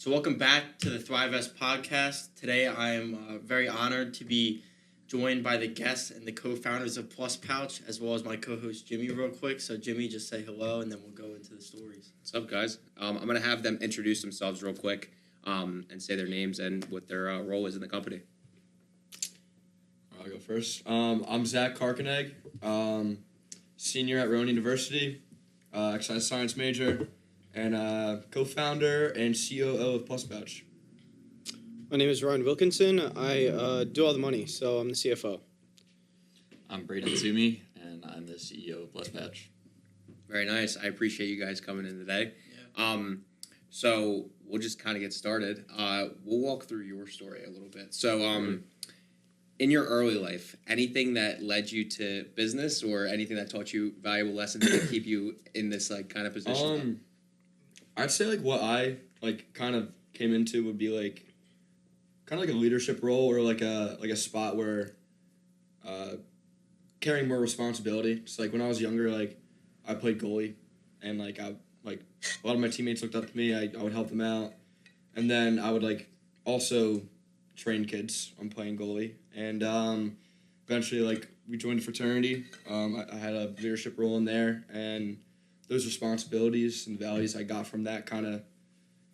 So welcome back to the ThriveS podcast. Today I am very honored to be joined by the guests and the co-founders of Plus Pouch, as well as my co-host Jimmy real quick. So Jimmy, just say hello and then we'll go into the stories. What's up, guys? I'm going to have them introduce themselves real quick and say their names and what their role is in the company. I'll go first. I'm Zach Carcanague, senior at Rowan University, exercise science major, and co-founder and COO of Plus Pouch. My name is Rowan Wilkinson. I do all the money, so I'm the CFO. I'm Braeden Twomey, and I'm the CEO of Plus Pouch. Very nice. I appreciate you guys coming in today. Yeah. So we'll just kind of get started. We'll walk through your story a little bit. So in your early life, anything that led you to business or anything that taught you valuable lessons to keep you in this like kind of position? I'd say like what I like kind of came into would be like kind of like a leadership role or like a spot where carrying more responsibility. So like when I was younger, like I played goalie, and like a lot of my teammates looked up to me. I would help them out, and then I would like also train kids on playing goalie, and eventually like we joined a fraternity. I had a leadership role in there, and those responsibilities and values I got from that kind of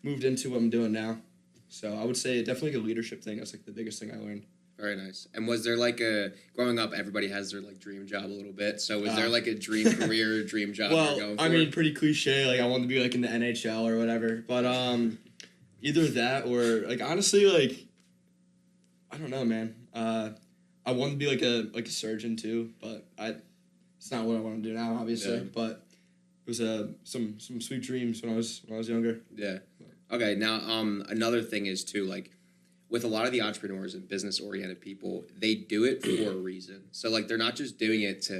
moved into what I'm doing now. So I would say definitely a leadership thing. That's like the biggest thing I learned. Very nice. And was there like growing up, everybody has their like dream job a little bit. So was there like a dream career, dream job you're going for? I mean, pretty cliche. Like I wanted to be like in the NHL or whatever. But either that or like honestly, like I don't know, man. I wanted to be like a surgeon too, but it's not what I want to do now, obviously. Yeah. But it was some sweet dreams when I was younger. Yeah. Okay. Now, another thing is too, like, with a lot of the entrepreneurs and business-oriented people, they do it for a reason. So, like, they're not just doing it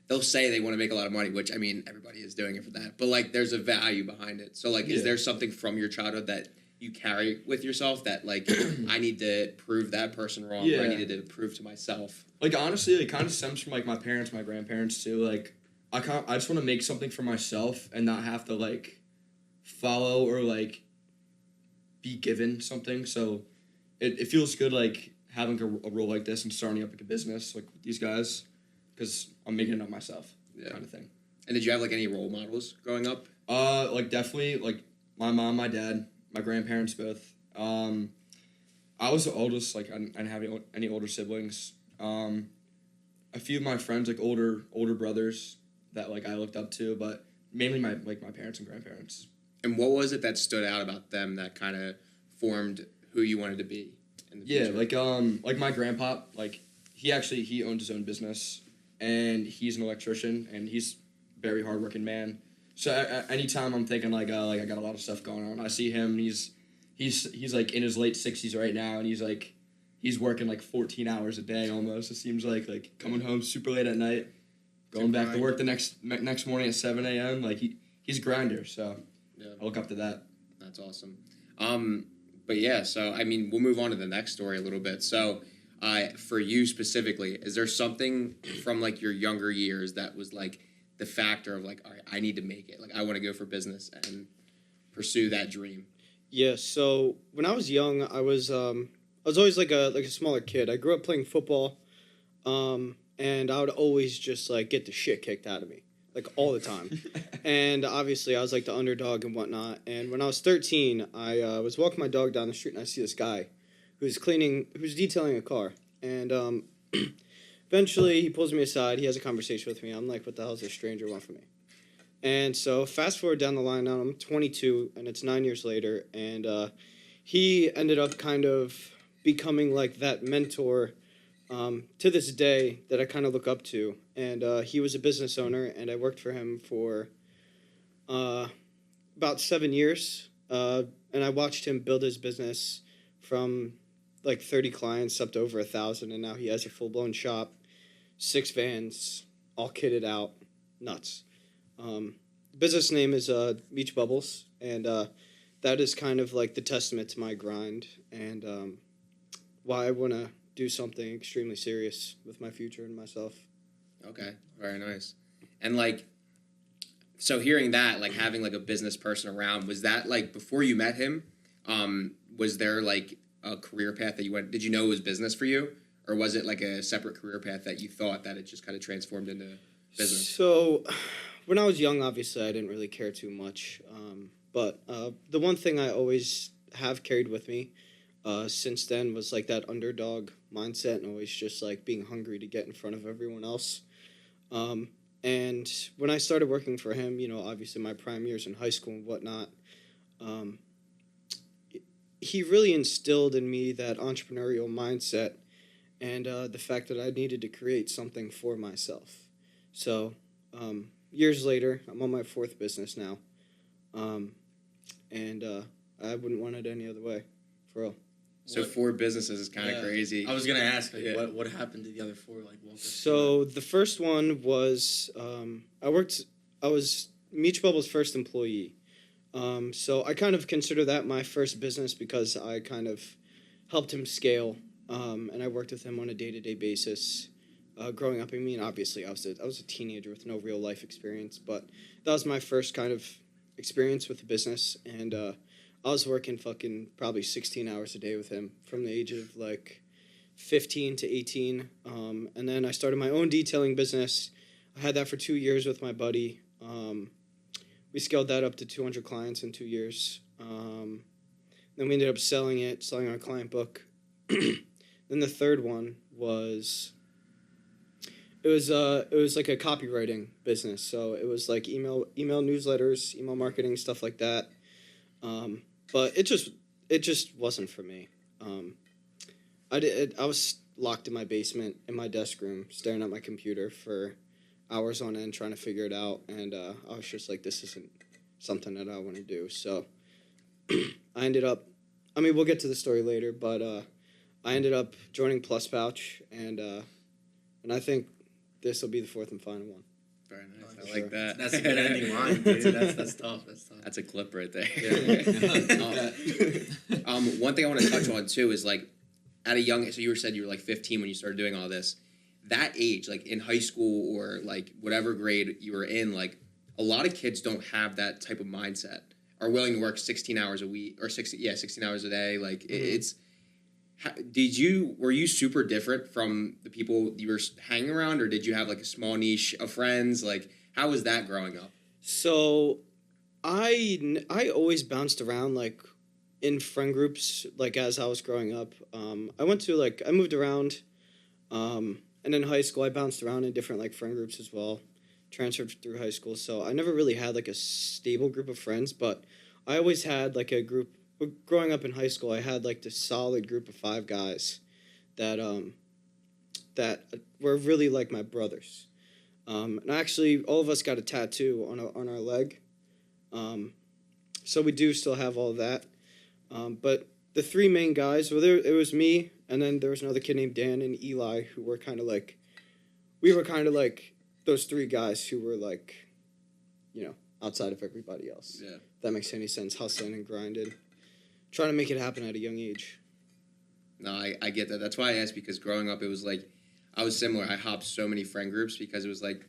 they'll say they want to make a lot of money, which, I mean, everybody is doing it for that. But, like, there's a value behind it. So, like, is there something from your childhood that you carry with yourself that, like, I need to prove that person wrong, or I needed to prove to myself? Like, honestly, it kind of stems from, like, my parents, my grandparents, too. Like, I just want to make something for myself and not have to, like, follow or, like, be given something. So it feels good, like, having a role like this and starting up, like, a business, like, with these guys, because I'm making it up myself, kind of thing. And did you have, like, any role models growing up? Like, definitely, like, my mom, my dad, my grandparents both. I was the oldest, like, I didn't have any older siblings. A few of my friends, like, older brothers that, like, I looked up to, but mainly my parents and grandparents. And what was it that stood out about them that kind of formed who you wanted to be in the future? Like my grandpa, like, he owned his own business, and he's an electrician, and he's a very hardworking man. So anytime I'm thinking, like, I got a lot of stuff going on, I see him, and he's like, in his late 60s right now, and he's working, like, 14 hours a day almost, it seems like coming home super late at night, going back to work the next morning at 7 a.m. Like he's a grinder, so I look up to that. That's awesome. But yeah, so I mean, we'll move on to the next story a little bit. So, for you specifically, is there something from like your younger years that was like the factor of like, all right, I need to make it. Like, I want to go for business and pursue that dream. Yeah. So when I was young, I was always like a smaller kid. I grew up playing football. And I would always just, like, get the shit kicked out of me, like, all the time. And obviously, I was, like, the underdog and whatnot. And when I was 13, I was walking my dog down the street, and I see this guy who's detailing a car. And eventually, he pulls me aside. He has a conversation with me. I'm like, what the hell does this stranger want from me? And so fast forward down the line now, I'm 22, and it's 9 years later. And he ended up kind of becoming, like, that mentor to this day that I kind of look up to. And he was a business owner, and I worked for him for about 7 years. And I watched him build his business from like 30 clients up to over 1,000, and now he has a full-blown shop, 6 vans, all kitted out, nuts. The business name is Beach Bubbles, and that is kind of like the testament to my grind and why I want to do something extremely serious with my future and myself. Okay, very nice. And like, so hearing that, like having like a business person around, was that like before you met him? Was there like a career path that you went? Did you know it was business for you, or was it like a separate career path that you thought that it just kind of transformed into business? So, when I was young, obviously, I didn't really care too much. But the one thing I always have carried with me since then was like that underdog mindset and always just like being hungry to get in front of everyone else. And when I started working for him, obviously my prime years in high school and whatnot, he really instilled in me that entrepreneurial mindset and the fact that I needed to create something for myself. So years later, I'm on my 4th business now, and I wouldn't want it any other way, for real. So 4 businesses is kind of crazy. I was gonna ask, what happened to the other 4? Like, walk us So the first one was I was Meech Bubble's first employee. So I kind of consider that my first business because I kind of helped him scale, and I worked with him on a day-to-day basis. Growing up, obviously I was a teenager with no real life experience, but that was my first kind of experience with the business, and I was working fucking probably 16 hours a day with him from the age of like 15 to 18, and then I started my own detailing business. I had that for 2 years with my buddy. We scaled that up to 200 clients in 2 years. Then we ended up selling our client book. Then the third one was it was like a copywriting business. So it was like email newsletters, email marketing, stuff like that. But it just wasn't for me. I was locked in my basement in my desk room, staring at my computer for hours on end, trying to figure it out, and I was just like, this isn't something that I want to do. So I ended up, we'll get to the story later, but I ended up joining Plus Pouch, and I think this will be the 4th and final one. Very nice. I like that. That's a good ending line, dude. That's tough. That's a clip right there. Yeah. One thing I want to touch on too is like at a young, so you said you were like 15 when you started doing all this. That age, like in high school or like whatever grade you were in, like a lot of kids don't have that type of mindset. Are willing to work 16 hours a week or 16 hours a day. Like it's. Were you super different from the people you were hanging around, or did you have like a small niche of friends? Like, how was that growing up? So, I always bounced around like in friend groups. Like as I was growing up, I moved around, and in high school I bounced around in different like friend groups as well. Transferred through high school, so I never really had like a stable group of friends, but I always had like a group. Growing up in high school, I had like this solid group of 5 guys that were really like my brothers. And actually, all of us got a tattoo on our leg. So we do still have all of that. But the 3 main guys, it was me, and then there was another kid named Dan and Eli who were kind of like, those 3 guys who were like, outside of everybody else. Yeah. If that makes any sense, hustling and grinding. Trying to make it happen at a young age. No, I get that. That's why I asked, because growing up, it was like, I was similar. I hopped so many friend groups because it was like,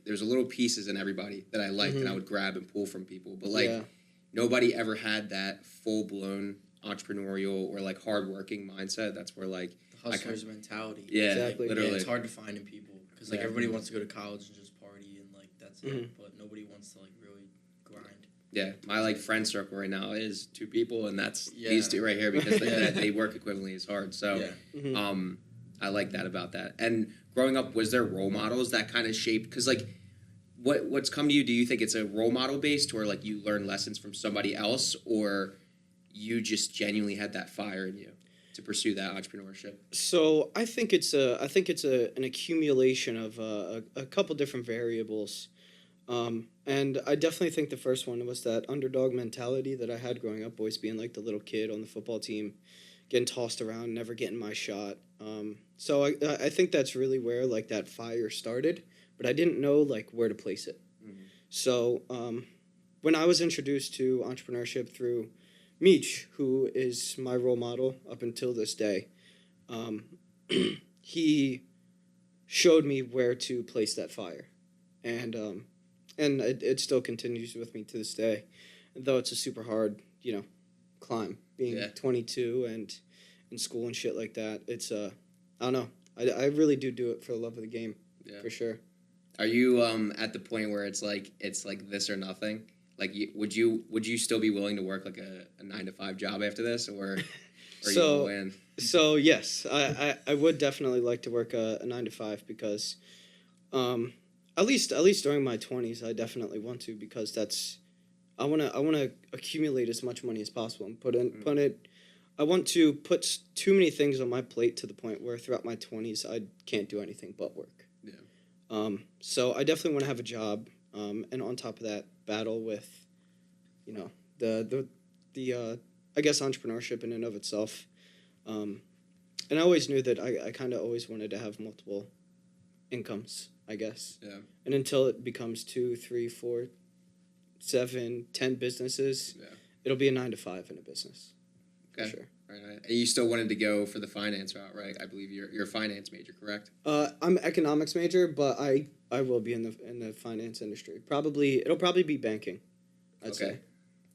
there's a little pieces in everybody that I liked and I would grab and pull from people. But like, nobody ever had that full-blown entrepreneurial or like hard-working mindset. That's where like... The hustler's mentality. Yeah, exactly. Literally. Yeah, it's hard to find in people because like everybody wants to go to college and just party and like that's it. But nobody wants to like really grind. Yeah, my like friend circle right now is 2 people, and that's these 2 right here because they work equivalently as hard. So, I like that about that. And growing up, was there role models that kind of shaped? Because like, what's come to you? Do you think it's a role model based, or like you learn lessons from somebody else, or you just genuinely had that fire in you to pursue that entrepreneurship? So I think it's an accumulation of a couple different variables. And I definitely think the first one was that underdog mentality that I had growing up, always being like the little kid on the football team, getting tossed around, never getting my shot. So I think that's really where like that fire started, but I didn't know like where to place it. So when I was introduced to entrepreneurship through Meech, who is my role model up until this day, he showed me where to place that fire. And it still continues with me to this day, though it's a super hard, climb. being Yeah. 22 and in school and shit like that. It's I don't know. I really do it for the love of the game, Yeah. for sure. Are you at the point where it's like this or nothing? Like, would you still be willing to work like a 9-to-5 job after this, or you all in? So yes, I would definitely like to work a 9 to 5 because, at least during my 20s, I definitely want to, because I wanna accumulate as much money as possible and put it. I want to put too many things on my plate to the point where throughout my 20s I can't do anything but work. Yeah. So I definitely want to have a job, and on top of that, battle with, the I guess entrepreneurship in and of itself. And I always knew that I kind of always wanted to have multiple incomes, I guess. Yeah. And until it becomes 2, 3, 4, 7, 10 businesses, it'll be a 9 to 5 in a business. Okay. For sure. Right. And you still wanted to go for the finance route, right? I believe you're a finance major, correct? I'm an economics major, but I will be in the finance industry. It'll probably be banking, I'd say.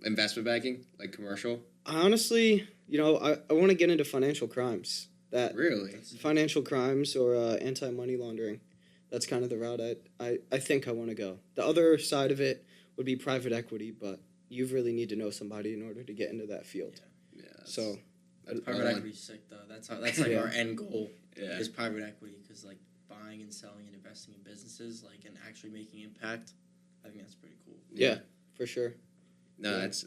Investment banking, like commercial? Honestly, I want to get into financial crimes. Really? Financial crimes or anti-money laundering. That's kind of the route I think I want to go. The other side of it would be private equity, but you really need to know somebody in order to get into that field. Yeah. So Private equity's sick though. That's like Yeah. our end goal Yeah. is private equity, because like buying and selling and investing in businesses, like, and actually making impact. I think that's pretty cool. yeah, for sure. No, Yeah. that's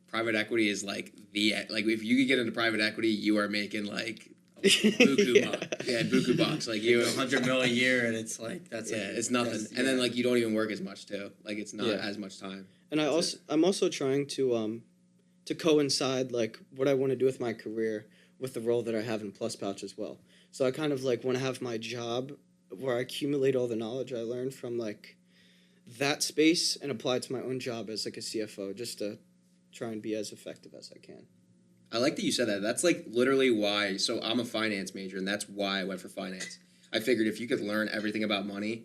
private equity is like if you could get into private equity, you are making like buku bucks. Yeah, buku bucks. Like you, 100 million a year, and it's like that's it's nothing. that's- And then like you don't even work as much too. Like it's not as much time. And I'm also trying to coincide like what I want to do with my career with the role that I have in Plus Pouch as well. So I kind of like want to have my job where I accumulate all the knowledge I learned from like that space and apply it to my own job as like a CFO, just to try and be as effective as I can. I like that you said that. That's like literally why. So I'm a finance major, and that's why I went for finance. I figured if you could learn everything about money,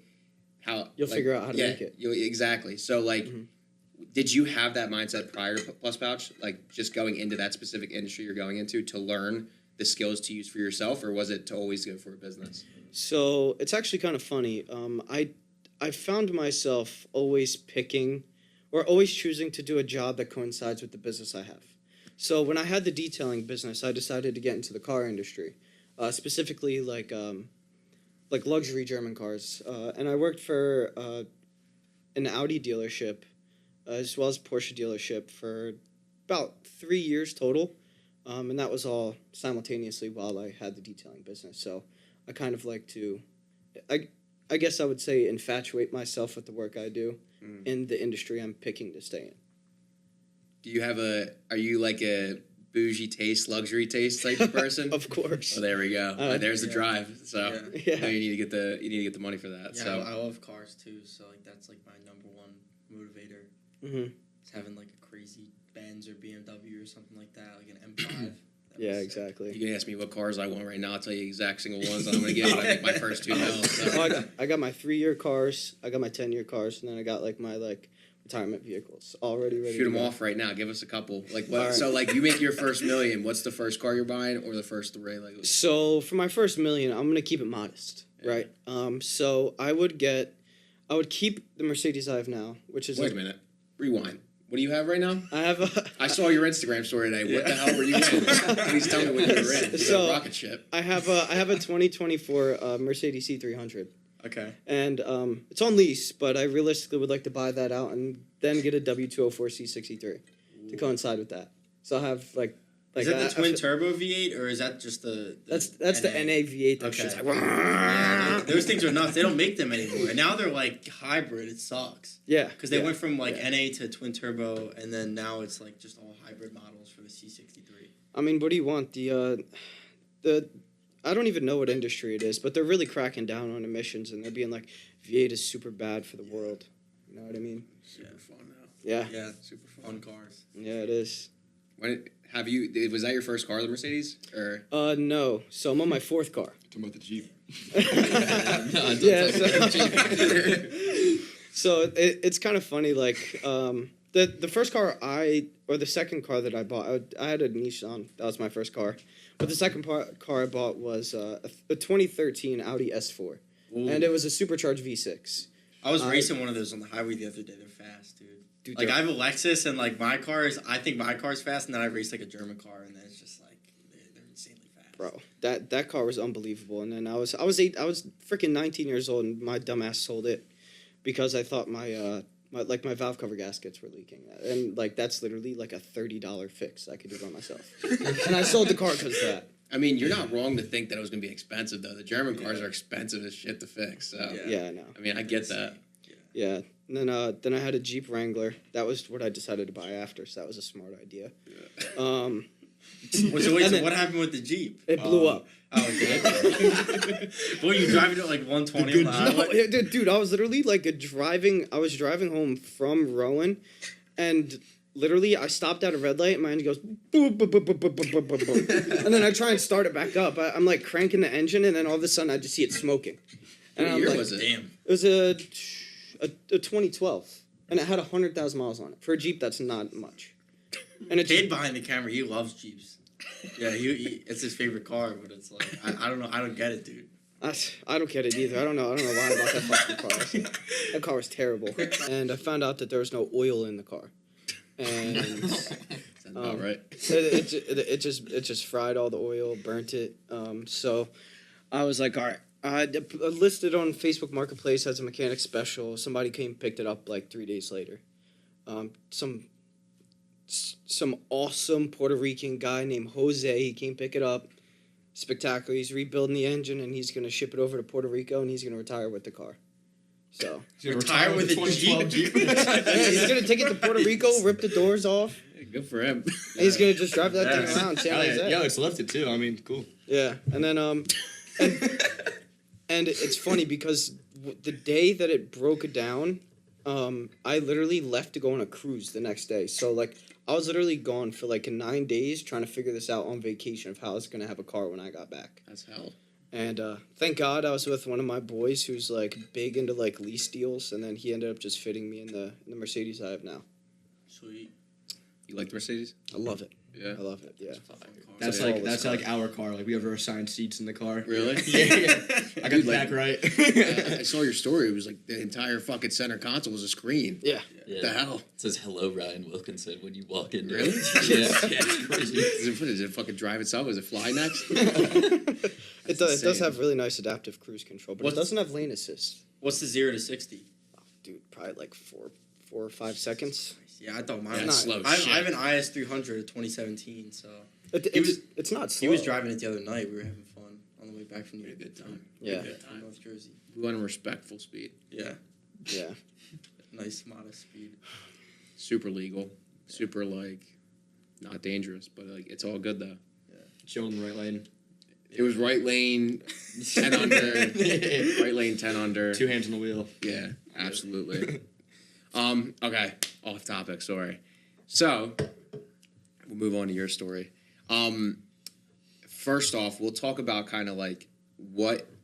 You'll figure out how to make it. Exactly. So like, did you have that mindset prior to Plus Pouch, like just going into that specific industry you're going into to learn the skills to use for yourself, or was it to always go for a business? So it's actually kind of funny. I found myself always picking or always choosing to do a job that coincides with the business I have. So when I had the detailing business, I decided to get into the car industry, specifically like luxury German cars. And I worked for an Audi dealership as well as Porsche dealership for about 3 years total. And that was all simultaneously while I had the detailing business. So I kind of like to, I guess I would say, infatuate myself with the work I do in the industry I'm picking to stay in. Do you have are you like a bougie taste, luxury taste type of person? Of course. Oh, there we go. There's the drive. So Yeah. no, you need to get the money for that. Yeah, So I love cars too. So like that's like my number one motivator. Mm-hmm. Is having like a crazy Benz or BMW or something like that, like an M5. Yeah, exactly. you can ask me what cars I want right now. I'll tell you exact single ones I'm going to get when I make my first 2 mils. So. Well, I got my 3-year cars, I got my 10-year cars, and then I got like my retirement vehicles already ready. Shoot to them go. off right now. Give us a couple. Like what? All right. So like you make your first million. What's the first car you're buying, or the first 3? Like So for my first million, I'm gonna keep it modest, right? So I would keep the Mercedes I have now, which is wait a minute. Rewind. What do you have right now? I have I saw your Instagram story today. What the hell were you in? Please tell me what you were in. You So- got a rocket ship. I have a 2024 Mercedes C300. Okay. And it's on lease, but I realistically would like to buy that out and then get a W204 C63 to coincide with that. So I'll have Is that the twin turbo V8 or is that just the That's the NA V8. That Okay. shit's like, Yeah, those things are nuts. They don't make them anymore. And now they're like hybrid. It sucks. yeah, Because they yeah. went from like NA to twin turbo, and then now it's like just all hybrid models for the C63. I mean, what do you want? The I don't even know what industry it is, but they're really cracking down on emissions, and they're being like, V8 is super bad for the world. You know what I mean? Super fun now. Yeah, Yeah, Super fun. fun cars. yeah, it is. When was that your first car, the Mercedes? Or No. So I'm on my 4th car. Talking about the Jeep. Yeah. So it's kind of funny. Like, the first car the second car that I bought, I had a Nissan. That was my first car. But the second car I bought was a 2013 Audi S4. Ooh. And it was a supercharged V6. I was racing one of those on the highway the other day. They're fast, dude. Like, I have a Lexus, and, like, I think my car's fast, and then I race, like, a German car, and then it's just, like, they're insanely fast. Bro, that car was unbelievable. And then I was freaking 19 years old, and my dumbass sold it because I thought my valve cover gaskets were leaking. And, like, that's literally, like, a $30 fix. I could do it by myself. And I sold the car because of that. I mean, you're not wrong to think that it was going to be expensive, though. The German cars are expensive as shit to fix. So Yeah, I know. I mean, I get that. Yeah. And then I had a Jeep Wrangler. That was what I decided to buy after, so that was a smart idea. So what happened with the Jeep? It blew up. Oh, okay. Well, you driving at, like, 120 on the highway? No, dude, I was literally, like, driving home from Rowan, and literally I stopped at a red light, and my engine goes, boop, boop, boop, boop, boop, boop, boop, boop. And then I try and start it back up. I'm, like, cranking the engine, and then all of a sudden I just see it smoking. And What year was it? Damn. It was a 2012, and it had 100,000 miles on it. For a Jeep, that's not much. And it Kid behind the camera, he loves Jeeps. Yeah, it's his favorite car, but it's like, I don't know, I don't get it, dude. I don't get it either. I don't know why I bought that fucking car. That car was terrible. And I found out that there was no oil in the car. And Sounds about right. it just fried all the oil, burnt it. So I was like, all right. I listed on Facebook Marketplace as a mechanic special. Somebody came and picked it up like 3 days later. Some awesome Puerto Rican guy named Jose. He came pick it up. Spectacular. He's rebuilding the engine, and he's going to ship it over to Puerto Rico, and he's going to retire with the car. So Retire with a 2012 Jeep? yeah, he's going to take it to Puerto Rico, rip the doors off. Good for him. And he's going to just drive that thing around. See how he's at. Yo, it's lifted too. I mean, cool. Yeah, and then and it's funny because the day that it broke down, I literally left to go on a cruise the next day. So like I was literally gone for like 9 days trying to figure this out on vacation of how I was gonna have a car when I got back. That's hell. And thank God I was with one of my boys who's like big into like lease deals, and then he ended up just fitting me in the Mercedes I have now. Sweet. You like the Mercedes? I love it. Yeah. I love it. Yeah. That's Yeah. like our car. Like we have our assigned seats in the car. Really? Yeah. I got Dude, the back right. I saw your story. It was like the entire fucking center console was a screen. Yeah. Yeah. The hell? It says hello, Ryan Wilkinson, when you walk in. Really? Yeah, it's crazy. Does it fucking drive itself? Does it fly next? It does insane. have really nice adaptive cruise control, but it doesn't have lane assist. What's the 0 to 60? Dude, probably like four or 5 seconds. Yeah, I thought mine That's was slow I shit. have an IS 300 2017, so It's not slow. he was driving it the other night. We were having fun on the way back from New York. Good time. Yeah. From North Jersey. We want a respectful speed. Yeah, Yeah. nice modest speed. Super legal. Super like not dangerous, but like it's all good though. Chill in the right lane. It was right lane 10 under. Right lane 10 under. 2 hands on the wheel. Yeah, absolutely. Okay, off topic, sorry. So, we'll move on to your story. First off, we'll talk about kind of like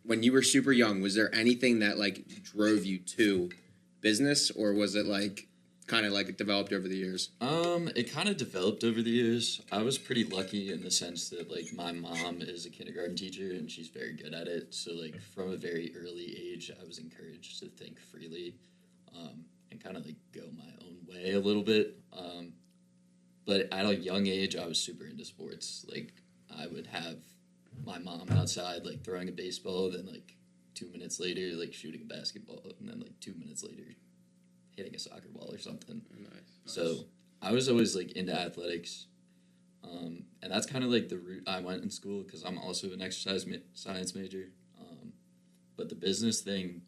when you were super young, was there anything that like drove you to business, or was it like kind of like developed over the years? It kind of developed over the years. I was pretty lucky in the sense that like my mom is a kindergarten teacher and she's very good at it. So like from a very early age, I was encouraged to think freely, and kind of like go my own way a little bit. But at a young age, I was super into sports. Like I would have my mom outside like throwing a baseball, then like 2 minutes later like shooting a basketball, and then like 2 minutes later hitting a soccer ball or something. Nice. So I was always like into athletics, and that's kind of like the route I went in school because I'm also an exercise science major. But the business thing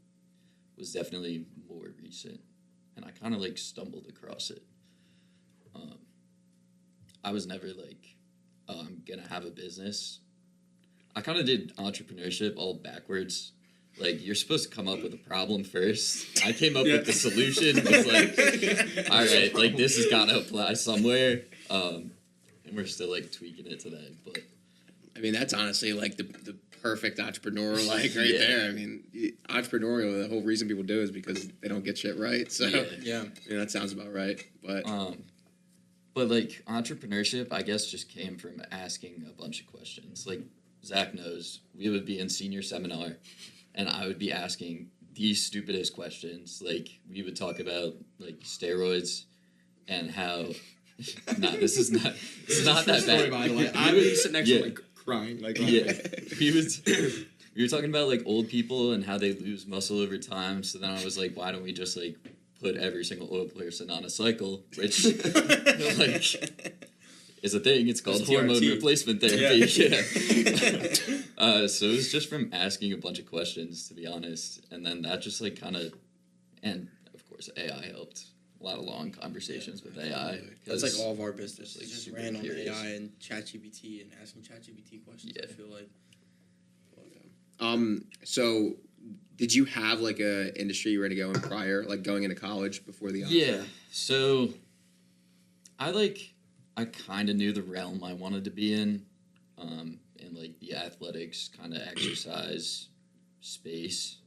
was definitely more recent, and I kind of like stumbled across it. I was never like, oh, I'm gonna have a business. I kind of did entrepreneurship all backwards. Like, you're supposed to come up with a problem first. I came up with the solution. It was like, all right, like, this has got to apply somewhere. And we're still, like, tweaking it today. But I mean, that's honestly like the perfect entrepreneur, like right Yeah. there. I mean, entrepreneurial, the whole reason people do is because they don't get shit right. So, Yeah. Yeah. I mean, that sounds about right. but But like entrepreneurship, I guess, just came from asking a bunch of questions. Like Zach knows, we would be in senior seminar, and I would be asking the stupidest questions. Like we would talk about like steroids and how. Nah, this is not that Story, bad. by the way. I was sitting next to him, like crying. Like, Yeah, we were talking about like old people and how they lose muscle over time. So then I was like, why don't we just like put every single old person on a cycle, which like is a thing. It's called It's hormone TRT. replacement therapy. Yeah. So it was just from asking a bunch of questions, to be honest, and then that just like kind of, and of course AI helped. A lot of long conversations with AI. That's like all of our business. Like, It's just super ran on curious. AI and ChatGPT and asking ChatGPT questions. I Yeah. feel like. So did you have like a industry you were to go in prior, like going into college before the Yeah. So I kind of knew the realm I wanted to be in like the athletics kind of exercise space,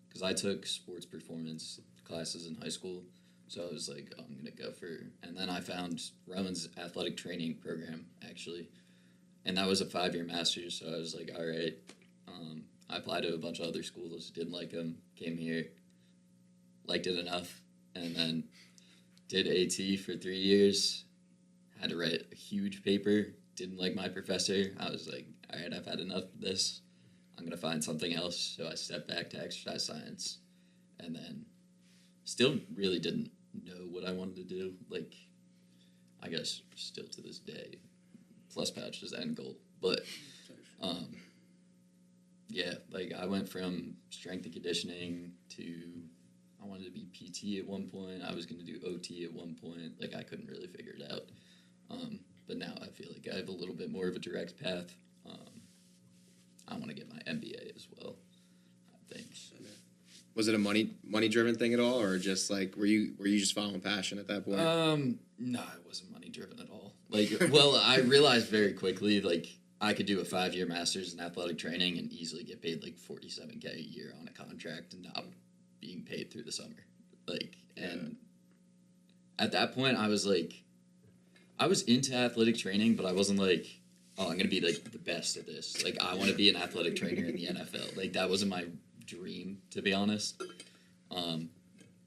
because I took sports performance classes in high school. So I was like, oh, I'm going to go for, and then I found Rowan's athletic training program, actually. And that was a 5-year master's. So I was like, all right. I applied to a bunch of other schools, didn't like them, came here, liked it enough, and then did AT for 3 years. Had to write a huge paper, didn't like my professor. I was like, all right, I've had enough of this. I'm going to find something else. So I stepped back to exercise science, and then still really didn't know what I wanted to do. Like, I guess still to this day, Plus Pouch is end goal. But, yeah, like I went from strength and conditioning to, I wanted to be PT at one point. I was going to do OT at one point. Like, I couldn't really figure it out. But now I feel like I have a little bit more of a direct path. I want to get my MBA as well, I think. Was it a money driven thing at all, or just like were you just following passion at that point? No, it wasn't money driven at all. Like, well, I realized very quickly, like, I could do a 5-year master's in athletic training and easily get paid like $47K a year on a contract and not being paid through the summer. Like, and at that point, I was like, I was into athletic training, but I wasn't like, oh, I'm gonna be like the best at this. Like, I want to be an athletic trainer in the NFL. Like, that wasn't my dream, to be honest.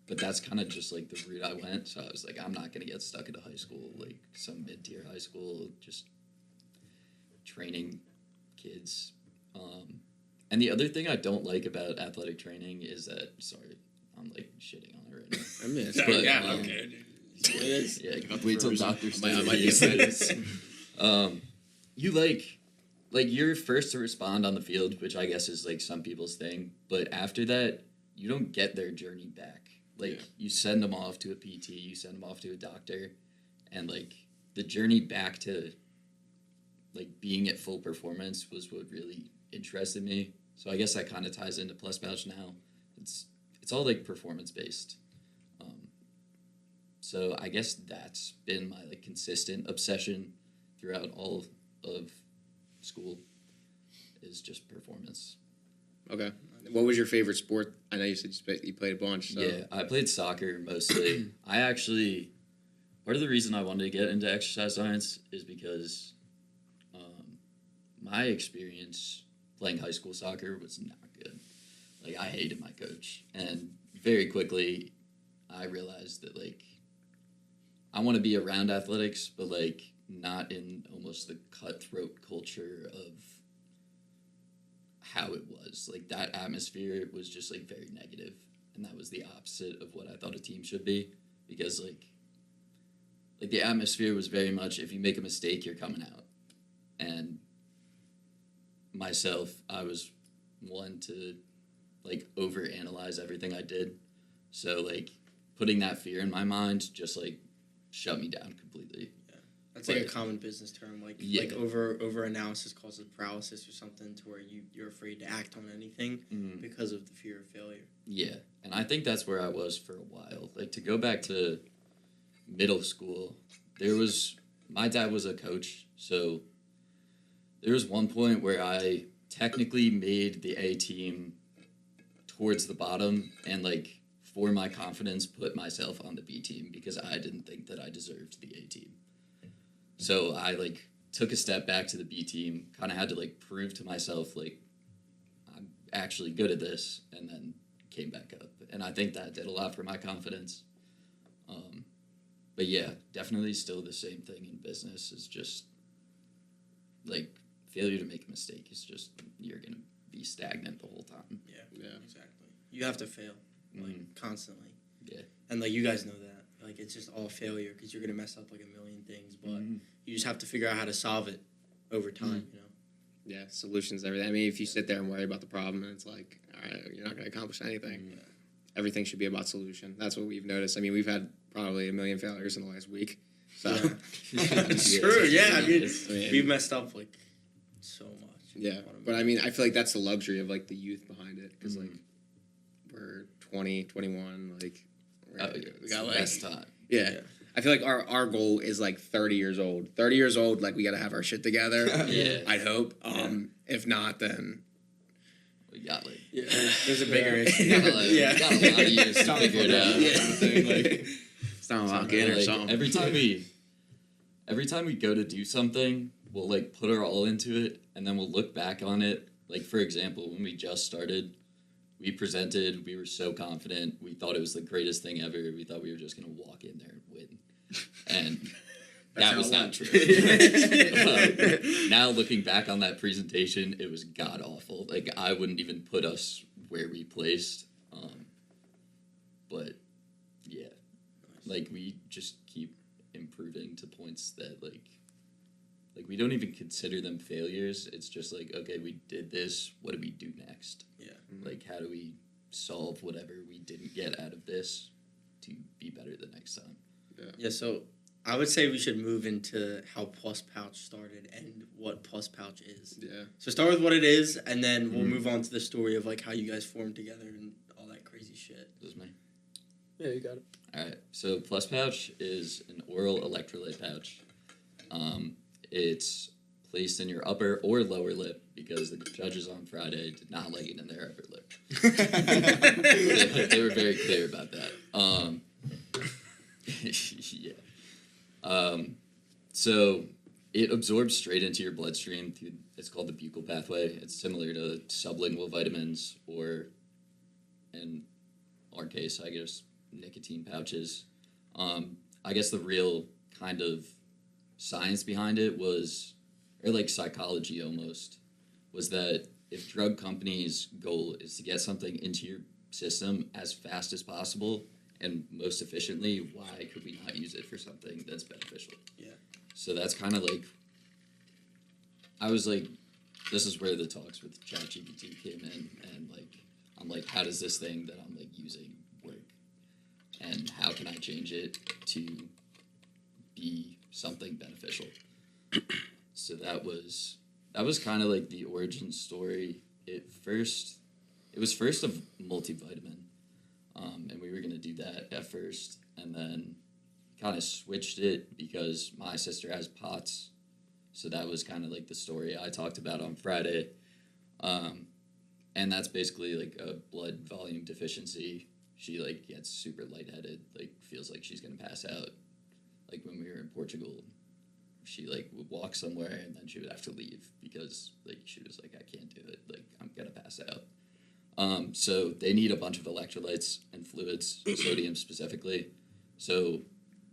But that's kind of just like the route I went. So I was like, I'm not gonna get stuck at a high school, like some mid-tier high school, just training kids. And the other thing I don't like about athletic training is that, sorry, I'm like shitting on it right now. I mean, it's But, yeah, um, okay. Yeah, wait till doctors. I might be offended. You like you're first to respond on the field, which I guess is like some people's thing. But after that, you don't get their journey back. Like you send them off to a PT, you send them off to a doctor, and like the journey back to like being at full performance was what really interested me. So I guess that kind of ties into Plus Pouch now. It's all like performance based. So I guess that's been my like consistent obsession throughout all of school is just performance. Okay. What was your favorite sport? I know you said you played a bunch. So. Yeah, I played soccer mostly. Part of the reason I wanted to get into exercise science is because my experience playing high school soccer was not good. Like, I hated my coach. And very quickly, I realized that, like, I want to be around athletics, but, like, not in almost the cutthroat culture of how it was. Like, that atmosphere was just, like, very negative. And that was the opposite of what I thought a team should be. Because, like the atmosphere was very much, if you make a mistake, you're coming out. And myself, I was one to, like, overanalyze everything I did. So, like, putting that fear in my mind just, like, shut me down completely. That's like a common business term, like over analysis causes paralysis or something, to where you're afraid to act on anything because of the fear of failure. Yeah, and I think that's where I was for a while. Like, to go back to middle school, my dad was a coach, so there was one point where I technically made the A team towards the bottom and, like, for my confidence, put myself on the B team because I didn't think that I deserved the A team. So I, like, took a step back to the B team, kind of had to, like, prove to myself, like, I'm actually good at this, and then came back up. And I think that did a lot for my confidence. But yeah, definitely still the same thing in business is just, like, failure to make a mistake is just, you're going to be stagnant the whole time. Yeah, exactly. You have to fail, like, constantly. Yeah. And, like, you guys know that. Like, it's just all failure because you're going to mess up, like, a million things. But you just have to figure out how to solve it over time, you know? Yeah, solutions, everything. I mean, if you sit there and worry about the problem, and it's like, all right, you're not going to accomplish anything. Yeah. Everything should be about solution. That's what we've noticed. I mean, we've had probably 1 million failures in the last week. So It's true, yeah. I mean, we've messed up, like, so much. Yeah, but I mean, I feel like that's the luxury of, like, the youth behind it. Because, like, we're 20, 21, like, we got, like... Best time. Yeah. I feel like our goal is, like, 30 years old. 30 years old, like, we got to have our shit together. Yeah. I'd hope. If not, then... We got, like... Yeah, there's a bigger issue. We got a lot of years to figure it out. Like, it's not lock in or Like, something. every time we go to do something, we'll, like, put our all into it, and then we'll look back on it. Like, for example, when we just started, we presented, we were so confident, we thought it was the greatest thing ever, we thought we were just going to walk in there and win. And that was not true. Now, looking back on that presentation, it was god-awful. Like, I wouldn't even put us where we placed. But, yeah. Like, we just keep improving to points that, like, we don't even consider them failures. It's just like, okay, we did this. What do we do next? Yeah. Like, how do we solve whatever we didn't get out of this to be better the next time? Yeah, so I would say we should move into how Plus Pouch started and what Plus Pouch is. Yeah. So start with what it is, and then we'll move on to the story of, like, how you guys formed together and all that crazy shit. This is me. Yeah, you got it. All right. So Plus Pouch is an oral electrolyte pouch. It's placed in your upper or lower lip because the judges on Friday did not like it in their upper lip. They were very clear about that. Yeah. So it absorbs straight into your bloodstream through, it's called the buccal pathway. It's similar to sublingual vitamins or, in our case, I guess, nicotine pouches. I guess the real kind of science behind it was, or like psychology almost, was that if drug companies' goal is to get something into your system as fast as possible and most efficiently, why could we not use it for something that's beneficial? Yeah. So that's kind of like, I was like, this is where the talks with ChatGPT came in, and like, I'm like, how does this thing that I'm like using work? And how can I change it to be something beneficial? So that was kind of like the origin story. It was first a multivitamin, and we were gonna do that at first, and then kind of switched it because my sister has POTS, so that was kind of like the story I talked about on Friday, and that's basically like a blood volume deficiency. She like gets super lightheaded, like feels like she's gonna pass out. Like when we were in Portugal, she like would walk somewhere and then she would have to leave because like she was like, I can't do it, like I'm gonna pass out. So they need a bunch of electrolytes and fluids, sodium specifically. So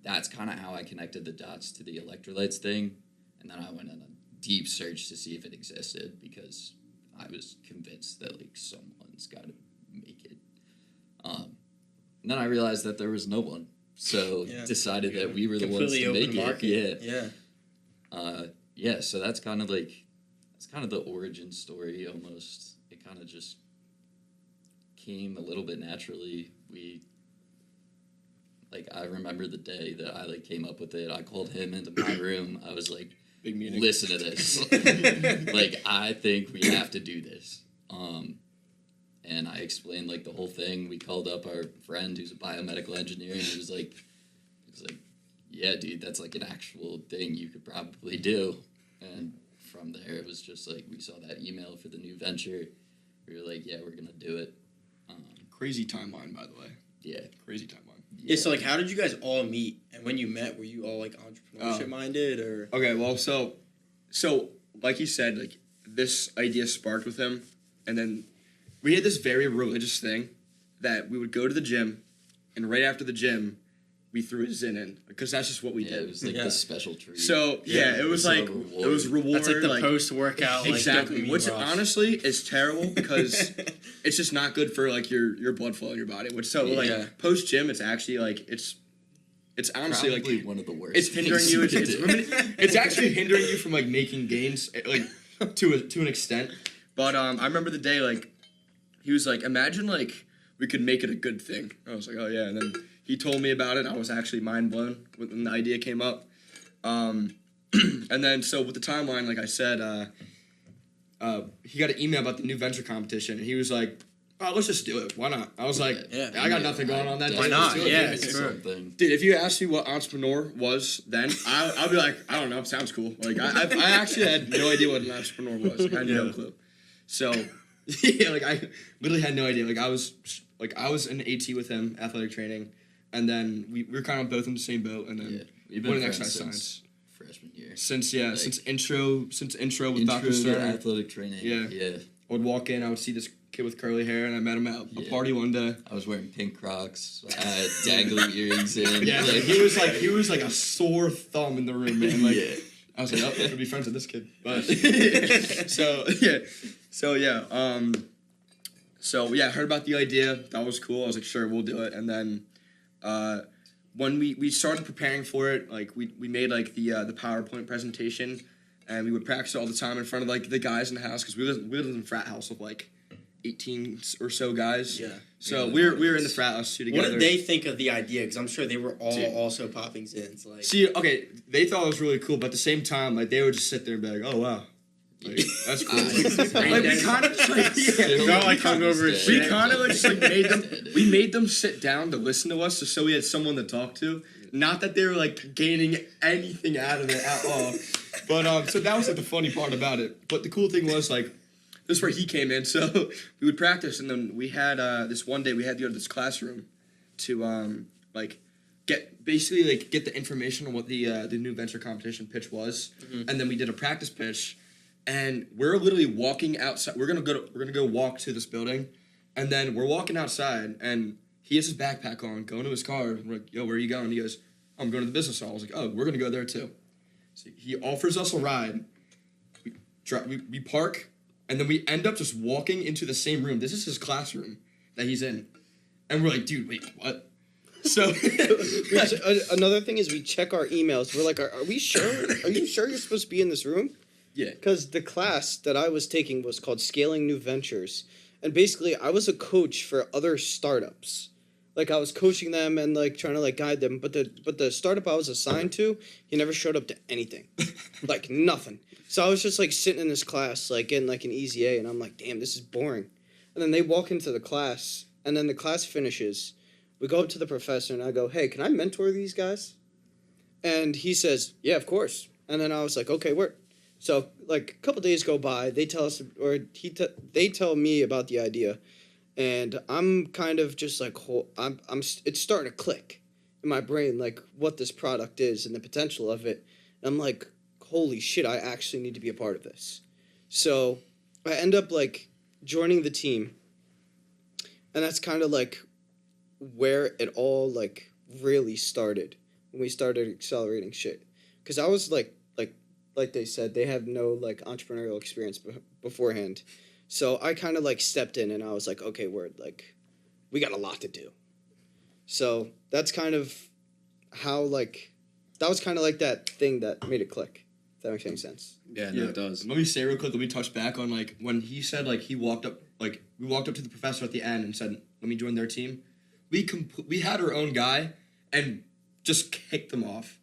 that's kind of how I connected the dots to the electrolytes thing, and then I went on a deep search to see if it existed because I was convinced that like someone's got to make it. And then I realized that there was no one. So decided that we were the ones to make it. Yeah. So that's kind of the origin story almost. It kind of just came a little bit naturally. I remember the day that I came up with it. I called him into my room. I was like, big meeting. Listen to this. I think we have to do this. And I explained the whole thing. We called up our friend who's a biomedical engineer, and he was like, yeah, dude, that's an actual thing you could probably do. And from there, it was just we saw that email for the new venture. We were like, yeah, we're gonna do it. Crazy timeline, by the way. Yeah. Crazy timeline. Yeah. So like, how did you guys all meet? And when you met, were you all like entrepreneurship minded or? Okay, well, so like he said, like this idea sparked with him, and then we had this very religious thing that we would go to the gym, and right after the gym, we threw a Zin in because that's just what we did. It was like the special treat. So it was like it was reward. That's like the post workout. Exactly, like, which rush. honestly is terrible because it's just not good for like your blood flow in your body. Which post gym, it's actually like it's honestly probably like one of the worst. it's hindering you. It's actually hindering you from like making gains like to an extent. But I remember the day like he was like, imagine like we could make it a good thing. I was like, oh yeah, and then he told me about it. I was actually mind blown when the idea came up. And then so with the timeline, like I said, he got an email about the new venture competition, and he was like, "Oh, let's just do it. Why not?" I was like, I got nothing going on that day. Why not? Let's do it. Yeah, Dude, it's something. Dude, if you asked me what entrepreneur was then, I'd be like, I don't know. Sounds cool. Like I actually had no idea what an entrepreneur was. Like, I had no clue. So yeah, like I literally had no idea. Like I was in AT with him, athletic training. And then we were kind of both in the same boat, and then we've went been in exercise since science. Freshman year. Since intro with Dr. Intro Stern. to athletic training. Yeah. I would walk in, I would see this kid with curly hair, and I met him at a party one day. I was wearing pink Crocs. I had dangly earrings in. Yeah, like, he was like a sore thumb in the room, man. Like I was like, oh, I'm gonna be friends with this kid. But So I heard about the idea. That was cool. I was like, sure, we'll do it. And then when we started preparing for it, like we made like the PowerPoint presentation, and we would practice it all the time in front of like the guys in the house because we lived in a frat house with like 18 or so guys. Yeah. So we were in the frat house too together. What did they think of the idea? Because I'm sure they were all also popping Zins. Like, see, okay, they thought it was really cool, but at the same time, like they would just sit there and be like, oh wow. Like, that's cool. Like we kind of like we kind of just like made them sit down to listen to us, so we had someone to talk to. Not that they were like gaining anything out of it at all. But so that was like the funny part about it. But the cool thing was like this is where he came in. So we would practice, and then we had this one day we had to go to this classroom to get the information on what the new venture competition pitch was, and then we did a practice pitch. And we're literally walking outside. We're gonna go walk to this building, and then we're walking outside, and he has his backpack on, going to his car. And we're like, "Yo, where are you going?" He goes, "I'm going to the business hall." I was like, "Oh, we're gonna go there too." So he offers us a ride. We park, and then we end up just walking into the same room. This is his classroom that he's in, and we're like, "Dude, wait, what?" So another thing is we check our emails. We're like, are we sure? Are you sure you're supposed to be in this room? Yeah. Because the class that I was taking was called Scaling New Ventures. And basically, I was a coach for other startups. Like, I was coaching them and, like, trying to, like, guide them. But the startup I was assigned to, he never showed up to anything. Like, nothing. So I was just, like, sitting in this class, like, getting, like, an easy A. And I'm like, damn, this is boring. And then they walk into the class. And then the class finishes. We go up to the professor, and I go, hey, can I mentor these guys? And he says, yeah, of course. And then I was like, okay, where? So, like, a couple days go by, they tell us, or they tell me about the idea, and I'm kind of just like, it's starting to click in my brain, like, what this product is and the potential of it. And I'm like, holy shit, I actually need to be a part of this. So, I end up, like, joining the team, and that's kind of, like, where it all, like, really started, when we started accelerating shit. Because I was, like they said, they have no, like, entrepreneurial experience beforehand. So I kind of, like, stepped in, and I was like, okay, like, we got a lot to do. So that's kind of how, like, that was kind of like that thing that made it click, if that makes any sense. Yeah, no, it does. Let me say real quick, let me touch back on, like, when he said, like, we walked up to the professor at the end and said, let me join their team. We had our own guy, and just kicked them off.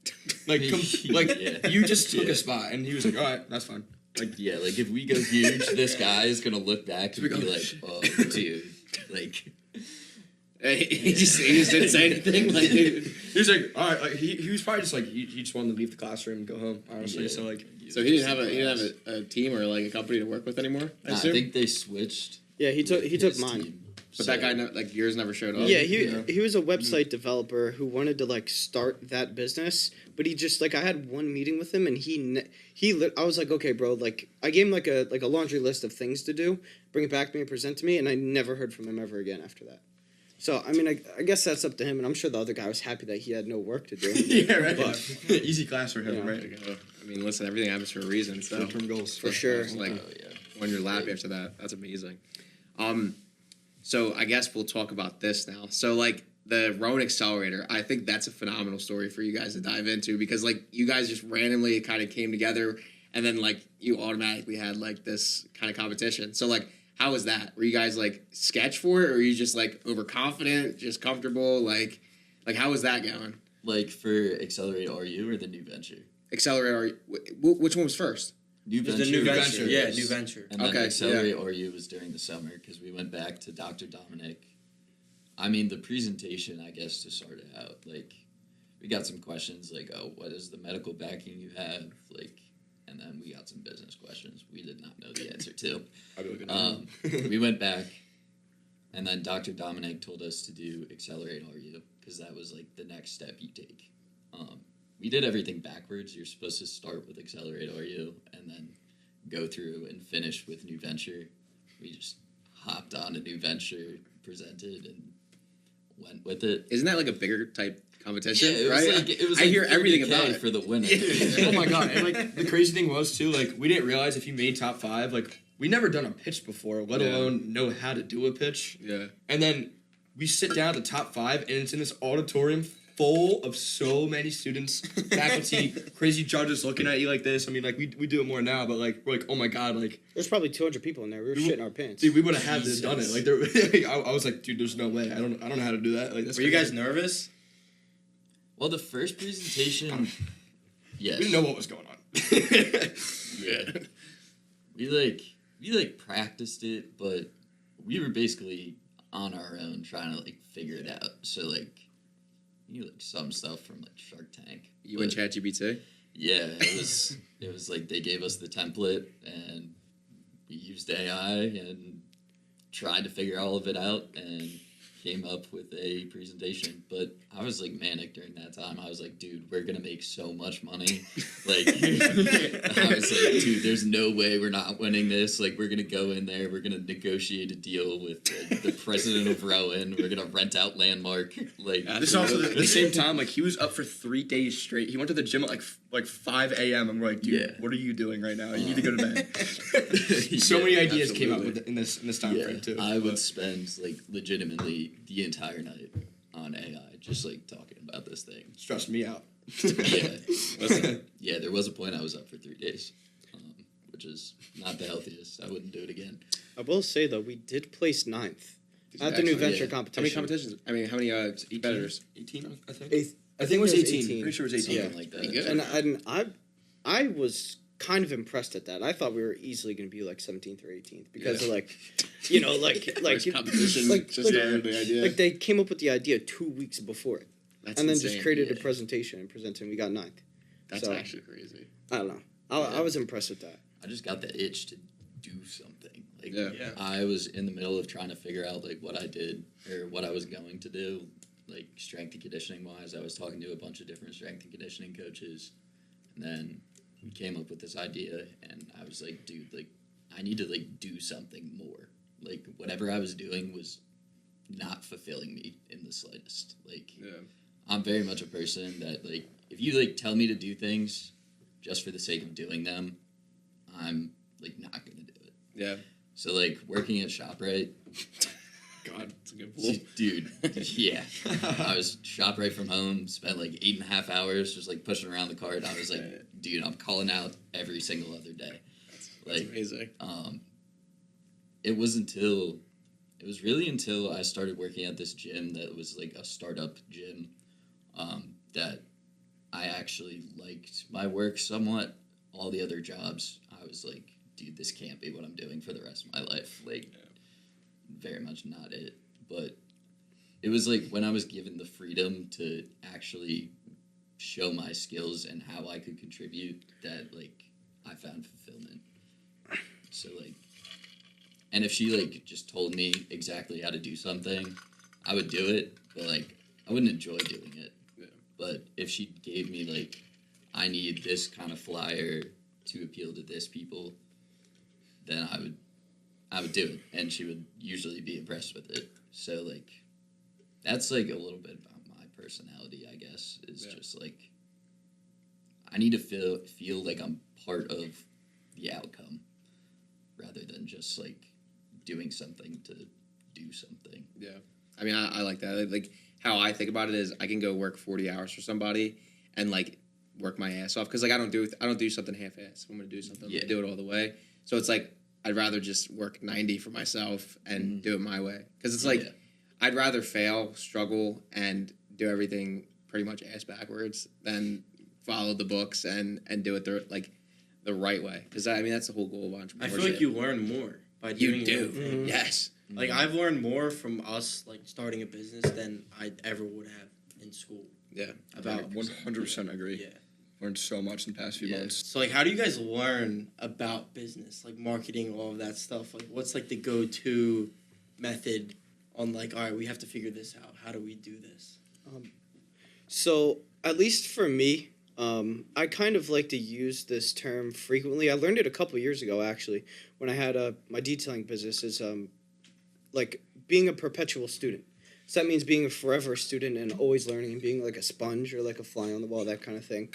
You just took a spot, and he was like, all right, that's fine. Like, yeah, like, if we go huge, this guy is gonna look back and be like, oh, dude, like... He just didn't say anything. Like, dude. He was like, all right. Like, he was probably just like he just wanted to leave the classroom and go home. Honestly, Yeah. So he didn't have a team or like a company to work with anymore. I think they switched. Yeah, he took his mine. team. But that guy, like, yours never showed up? Yeah, he was a website developer who wanted to, like, start that business, but he just, like, I had one meeting with him, and I was like, okay, bro, like, I gave him, like a laundry list of things to do, bring it back to me and present to me, and I never heard from him ever again after that. So, I mean, I guess that's up to him, and I'm sure the other guy was happy that he had no work to do. Yeah, right. But, Easy class for him, Yeah. right? I mean, listen, everything happens for a reason, so. Short-term goals. For sure. It's like, Oh, yeah. on your lap after that. That's amazing. So I guess we'll talk about this now. So, like, the Rowan Accelerator, I think that's a phenomenal story for you guys to dive into because, like, you guys just randomly kind of came together and then, like, you automatically had, like, this kind of competition. So, like, how was that? Were you guys, like, sketch for it or were you just, like, overconfident, just comfortable? Like how was that going? Like for Accelerate RU or the new venture? Accelerator, which one was first? New It was venture. the new venture. was- Yeah, new venture. And then Okay, Accelerate RU was during the summer because we went back to Dr. Dominic. I mean, the presentation, I guess, to start it out, like, we got some questions like, oh, what is the medical backing you have? Like, and then we got some business questions we did not know the answer to. We went back, and then Dr. Dominic told us to do Accelerate RU because that was, like, the next step you take. We did everything backwards. You're supposed to start with Accelerate RU and then go through and finish with New Venture. We just hopped on a New Venture, presented, and went with it. Isn't that like a bigger type competition? Yeah, it was right? like it was I like hear everything 30K about it. for the winner. Oh my god! And like the crazy thing was too, like we didn't realize if you made top 5, like we never done a pitch before, let Yeah. alone know how to do a pitch. Yeah. And then we sit down at the top 5, and it's in this auditorium full of so many students, faculty, crazy judges looking at you like this. I mean, like we do it more now, but like we're like, oh my god, like there's probably 200 people in there. We were shitting our pants. dude, we would have had to have done it. Jesus. Like there, I was like, dude, there's no way. I don't know how to do that. Like that's Were you guys crazy. nervous? Well, the first presentation, yes. We didn't know what was going on. Yeah. We practiced it, but we were basically on our own trying to like figure it out. So like you like some stuff from like Shark Tank. You and ChatGPT? Yeah, it was like they gave us the template and we used AI and tried to figure all of it out and came up with a presentation. But I was like manic during that time. I was like, dude, we're gonna make so much money. Like I was like, dude, there's no way we're not winning this. Like we're gonna go in there, we're gonna negotiate a deal with like, the president of Rowan. We're gonna rent out Landmark. Like This is also at the same time, like he was up for 3 days straight. He went to the gym at like 5 a.m. and we're like, dude, Yeah. what are you doing right now? You need to go to bed. So Yeah, many ideas came out absolutely. with in this time frame too. I would spend like legitimately the entire night on AI, just like talking about this thing. Stressed me out. Yeah, listen, yeah. There was a point I was up for 3 days, which is not the healthiest. I wouldn't do it again. I will say though, we did place 9th at the new Actually, venture yeah. How many competition. competitions? I mean, how many competitors? 18, I think. Eighth. I think it was 18. 18. Pretty sure it was 18. Something like that. Pretty good. And I was kind of impressed at that. I thought we were easily going to be like 17th or 18th because of like, you know, like First competition, like, just like, the idea. like they came up with the idea 2 weeks before it, That's and then insane. just created a yeah. presentation and presented, and we got 9th. That's so- actually crazy. I don't know. I was impressed with that. I just got the itch to do something. Like Yeah. Yeah. I was in the middle of trying to figure out like what I did or what I was going to do, like strength and conditioning wise. I was talking to a bunch of different strength and conditioning coaches, and then we came up with this idea, and I was like, dude, like I need to like do something more. Like whatever I was doing was not fulfilling me in the slightest. Like Yeah. I'm very much a person that like if you like tell me to do things just for the sake of doing them, I'm like not gonna do it. Yeah. So like working at ShopRite, God, it's a good pool. dude, yeah. I was ShopRite from home, spent like 8.5 hours just like pushing around the cart. I was like, dude, I'm calling out every single other day. That's Like, amazing. It was really until I started working at this gym that was like a startup gym, that I actually liked my work somewhat. All the other jobs, I was like, dude, this can't be what I'm doing for the rest of my life. Like, very much not it. But it was like when I was given the freedom to actually show my skills and how I could contribute that, like, I found fulfillment. So, like, And if she like just told me exactly how to do something, I would do it, but like I wouldn't enjoy doing it. Yeah. But if she gave me like, I need this kind of flyer to appeal to this people, then I would do it, and she would usually be impressed with it. So like, that's like a little bit about my personality, I guess. Is just like, I need to feel like I'm part of the outcome, rather than just like doing something to do something. Yeah. I mean, I like that. Like, how I think about it is I can go work 40 hours for somebody and, like, work my ass off. Because, like, I don't do something half-ass. If I'm going to do something, I do it all the way. So it's, like, I'd rather just work 90 for myself and do it my way. Because it's, like, I'd rather fail, struggle, and do everything pretty much ass backwards than follow the books and do it the right way. Because, I mean, that's the whole goal of entrepreneurship. I feel like you learn more by doing You do. your thing. Yes. Like, I've learned more from us, like, starting a business than I ever would have in school. Yeah. About 100% agree. Yeah. Learned so much in the past few months. So, like, how do you guys learn about business, like marketing, all of that stuff? Like, what's, like, the go-to method on, like, all right, we have to figure this out. How do we do this? So, at least for me, I kind of like to use this term frequently. I learned it a couple years ago, actually, when I had my detailing business, is like being a perpetual student. So that means being a forever student and always learning and being like a sponge or like a fly on the wall, that kind of thing.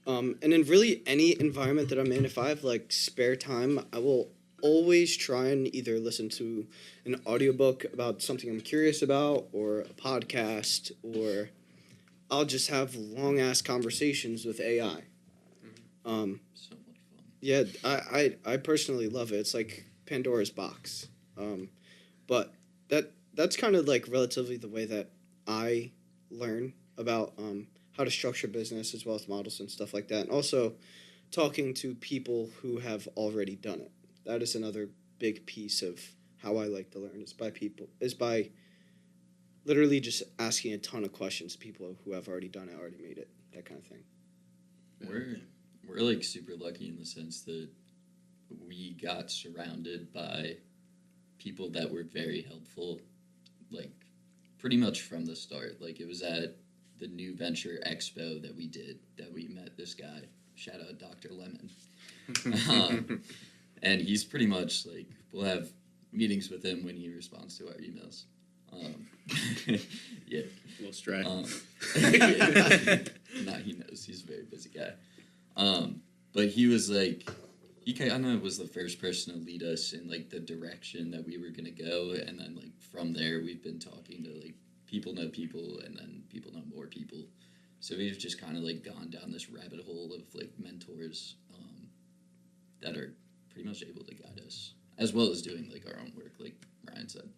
And in really any environment that I'm in, if I have like spare time, I will always try and either listen to an audiobook about something I'm curious about, or a podcast, or I'll just have long ass conversations with AI. So much fun. Yeah, I personally love it. It's like Pandora's box. But that's kind of like relatively the way that I learn about how to structure business, as well as models and stuff like that. And also talking to people who have already done it. That is another big piece of how I like to learn, is by literally just asking a ton of questions to people who have already done it, already made it, that kind of thing. We're like super lucky in the sense that we got surrounded by people that were very helpful, like pretty much from the start. Like, it was at the New Venture Expo that we met this guy. Shout out Dr. Lemon. And he's pretty much like, we'll have meetings with him when he responds to our emails. Yeah. A little stray. He knows. He's a very busy guy. But he was like, he kind of was the first person to lead us in like the direction that we were gonna go, and then like from there we've been talking to like people know people, and then people know more people. So we've just kind of like gone down this rabbit hole of like mentors that are pretty much able to guide us, as well as doing like our own work, like Ryan said.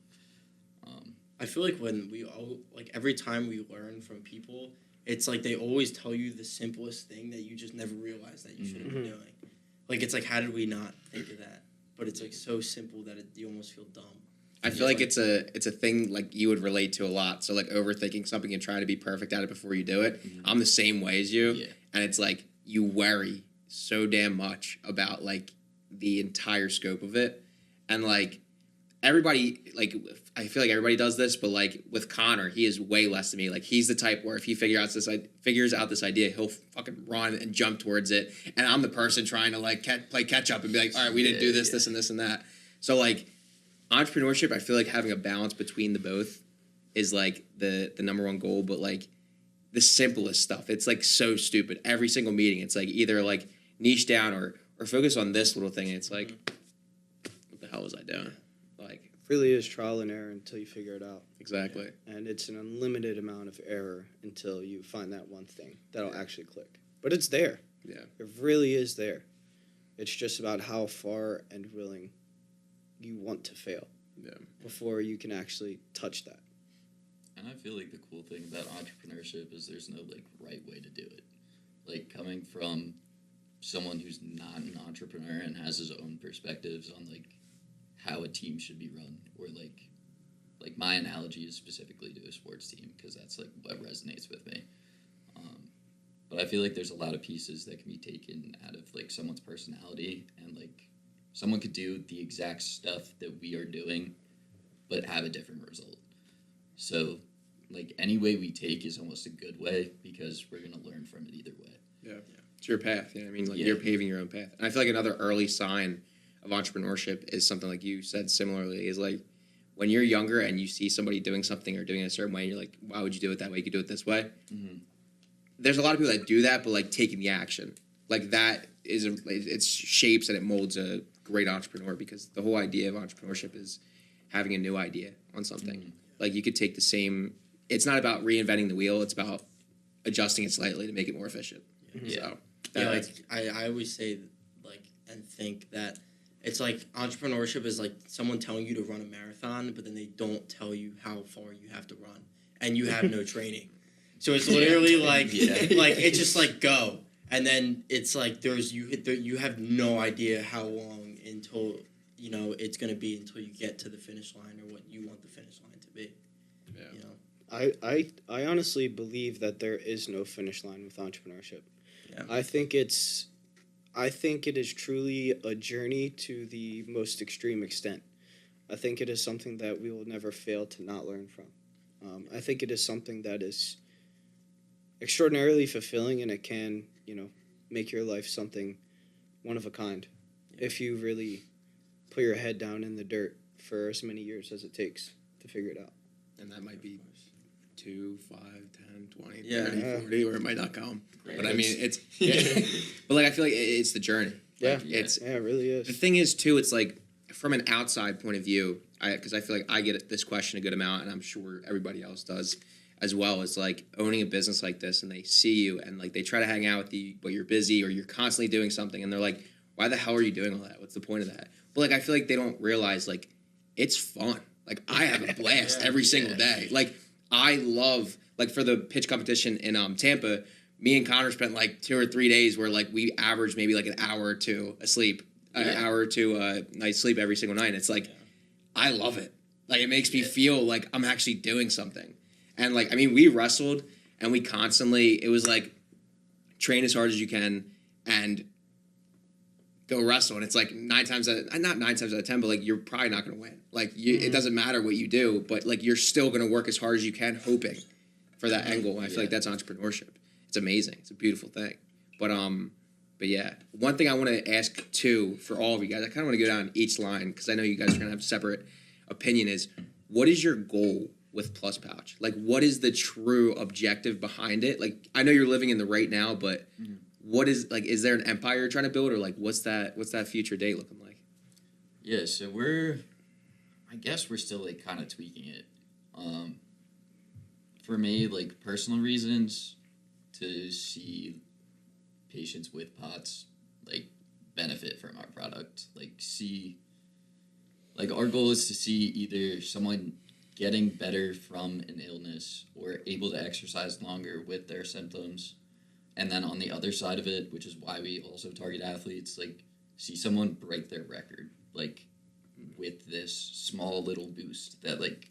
I feel like when we all, like, every time we learn from people, it's like they always tell you the simplest thing that you just never realized that you should have been doing. Like, it's like, how did we not think of that? But it's like so simple that you almost feel dumb. I feel like it's a thing like you would relate to a lot. So like overthinking something and trying to be perfect at it before you do it. I'm the same way as you. Yeah. And it's like you worry so damn much about like the entire scope of it. And like everybody, like, I feel like everybody does this, but like with Connor, he is way less than me. Like, he's the type where if he figures out this idea, he'll fucking run and jump towards it. And I'm the person trying to like play catch up and be like, all right, we didn't do this, this, and this, and that. So like entrepreneurship, I feel like having a balance between the both is like the number one goal. But like the simplest stuff, it's like so stupid. Every single meeting, it's like either like niche down or focus on this little thing. And it's like, what the hell was I doing? Like, Really is trial and error until you figure it out. exactly. And it's an unlimited amount of error until you find that one thing that'll actually click. But it's there. Yeah. It really is there. It's just about how far and willing you want to fail before you can actually touch that. And I feel like the cool thing about entrepreneurship is there's no like right way to do it. Like, coming from someone who's not an entrepreneur and has his own perspectives on like how a team should be run, or like my analogy is specifically to a sports team because that's like what resonates with me. But I feel like there's a lot of pieces that can be taken out of like someone's personality and like someone could do the exact stuff that we are doing, but have a different result. So, like, any way we take is almost a good way because we're going to learn from it either way. Yeah. It's your path. You know what I mean? Like, Yeah. you're paving your own path. And I feel like another early sign of entrepreneurship is something like you said similarly, is like when you're younger and you see somebody doing something or doing it a certain way and you're like, why would you do it that way? You could do it this way. Mm-hmm. There's a lot of people that do that, but like taking the action. Like that is, it shapes and it molds a great entrepreneur, because the whole idea of entrepreneurship is having a new idea on something. Mm-hmm. Like you could take the same, it's not about reinventing the wheel, it's about adjusting it slightly to make it more efficient. Yeah. So, Yeah, like I always say, like, and think that it's like entrepreneurship is like someone telling you to run a marathon, but then they don't tell you how far you have to run, and you have no training. So it's literally like, like it's just like go, and then it's like you have no idea how long until it's gonna be until you get to the finish line or what you want the finish line to be. Yeah. You know. I honestly believe that there is no finish line with entrepreneurship. Yeah. I think it is truly a journey to the most extreme extent. I think it is something that we will never fail to not learn from. I think it is something that is extraordinarily fulfilling, and it can, make your life something one of a kind if you really put your head down in the dirt for as many years as it takes to figure it out. and that might be 2, 5, 10, 20, Yeah. 30, 40, or it might not come. Right. But I mean, it's but like I feel like it's the journey. Yeah, Like, it's it really the is. thing is too. It's like from an outside point of view, because I feel like I get this question a good amount, and I'm sure everybody else does as well. It's like owning a business like this, and they see you, and like they try to hang out with you, but you're busy or you're constantly doing something, and they're like, "Why the hell are you doing all that? What's the point of that?" But like I feel like they don't realize like it's fun. Like I have a blast every single day. Like I love, like for the pitch competition in Tampa, me and Connor spent like 2 or 3 days where like we averaged maybe like an hour or two asleep, an hour or two night sleep every single night. It's like I love it. Like it makes me feel like I'm actually doing something. And like I mean, we wrestled and we constantly, it was like train as hard as you can and go wrestle, and it's like not 9 times out of 10, but like you're probably not going to win. Like it doesn't matter what you do, but like you're still going to work as hard as you can, hoping for that end goal. And I feel like that's entrepreneurship. It's amazing. It's a beautiful thing. But yeah, one thing I want to ask too for all of you guys, I kind of want to go down each line because I know you guys are going to have separate opinion. Is what is your goal with Plus Pouch? Like, what is the true objective behind it? Like, I know you're living in the right now, but what is, like, is there an empire you're trying to build, or like what's that future date looking like? Yeah, so I guess we're still like kind of tweaking it. For me, like personal reasons, to see patients with POTS like benefit from our product. Like our goal is to see either someone getting better from an illness or able to exercise longer with their symptoms. And then on the other side of it, which is why we also target athletes, like see someone break their record, like with this small little boost that like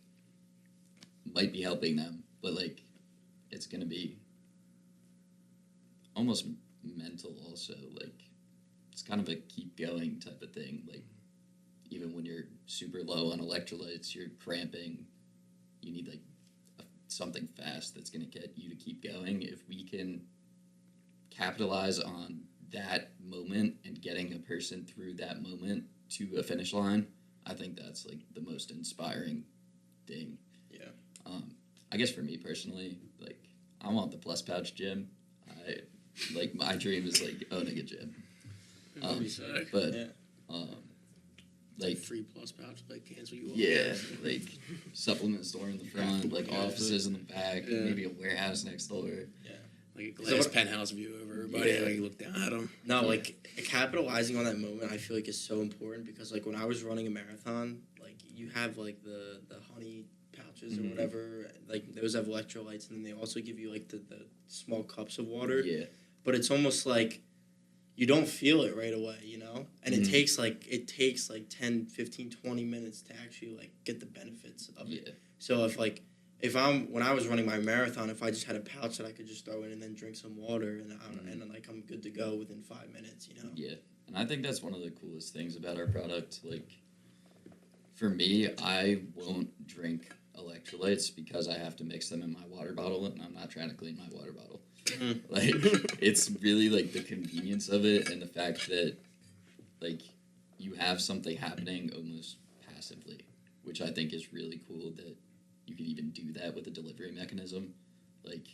might be helping them, but like it's gonna be almost mental also. Like it's kind of a keep going type of thing. Like even when you're super low on electrolytes, you're cramping, you need like something fast that's gonna get you to keep going. If we can capitalize on that moment and getting a person through that moment to a finish line, I think that's like the most inspiring thing. Yeah. I guess for me personally, like I want the Plus Pouch gym. Like my dream is like owning a gym. But like free Plus Pouch, like cancel you off. yeah, like supplement store in the front, like offices in the back, maybe a warehouse next door. Like a glass penthouse view of everybody. Like you look down at them. No, like capitalizing on that moment, I feel like is so important because like when I was running a marathon, like you have like the honey pouches or whatever, like those have electrolytes, and then they also give you like the small cups of water. Yeah. But it's almost like you don't feel it right away, and it takes like 10, 15, 20 minutes to actually like get the benefits of it. So when I was running my marathon, if I just had a pouch that I could just throw in and then drink some water and then like I'm good to go within 5 minutes, Yeah. And I think that's one of the coolest things about our product. Like, for me, I won't drink electrolytes because I have to mix them in my water bottle, and I'm not trying to clean my water bottle. Like, it's really, like, the convenience of it and the fact that, like, you have something happening almost passively, which I think is really cool that you could even do that with a delivery mechanism. Like,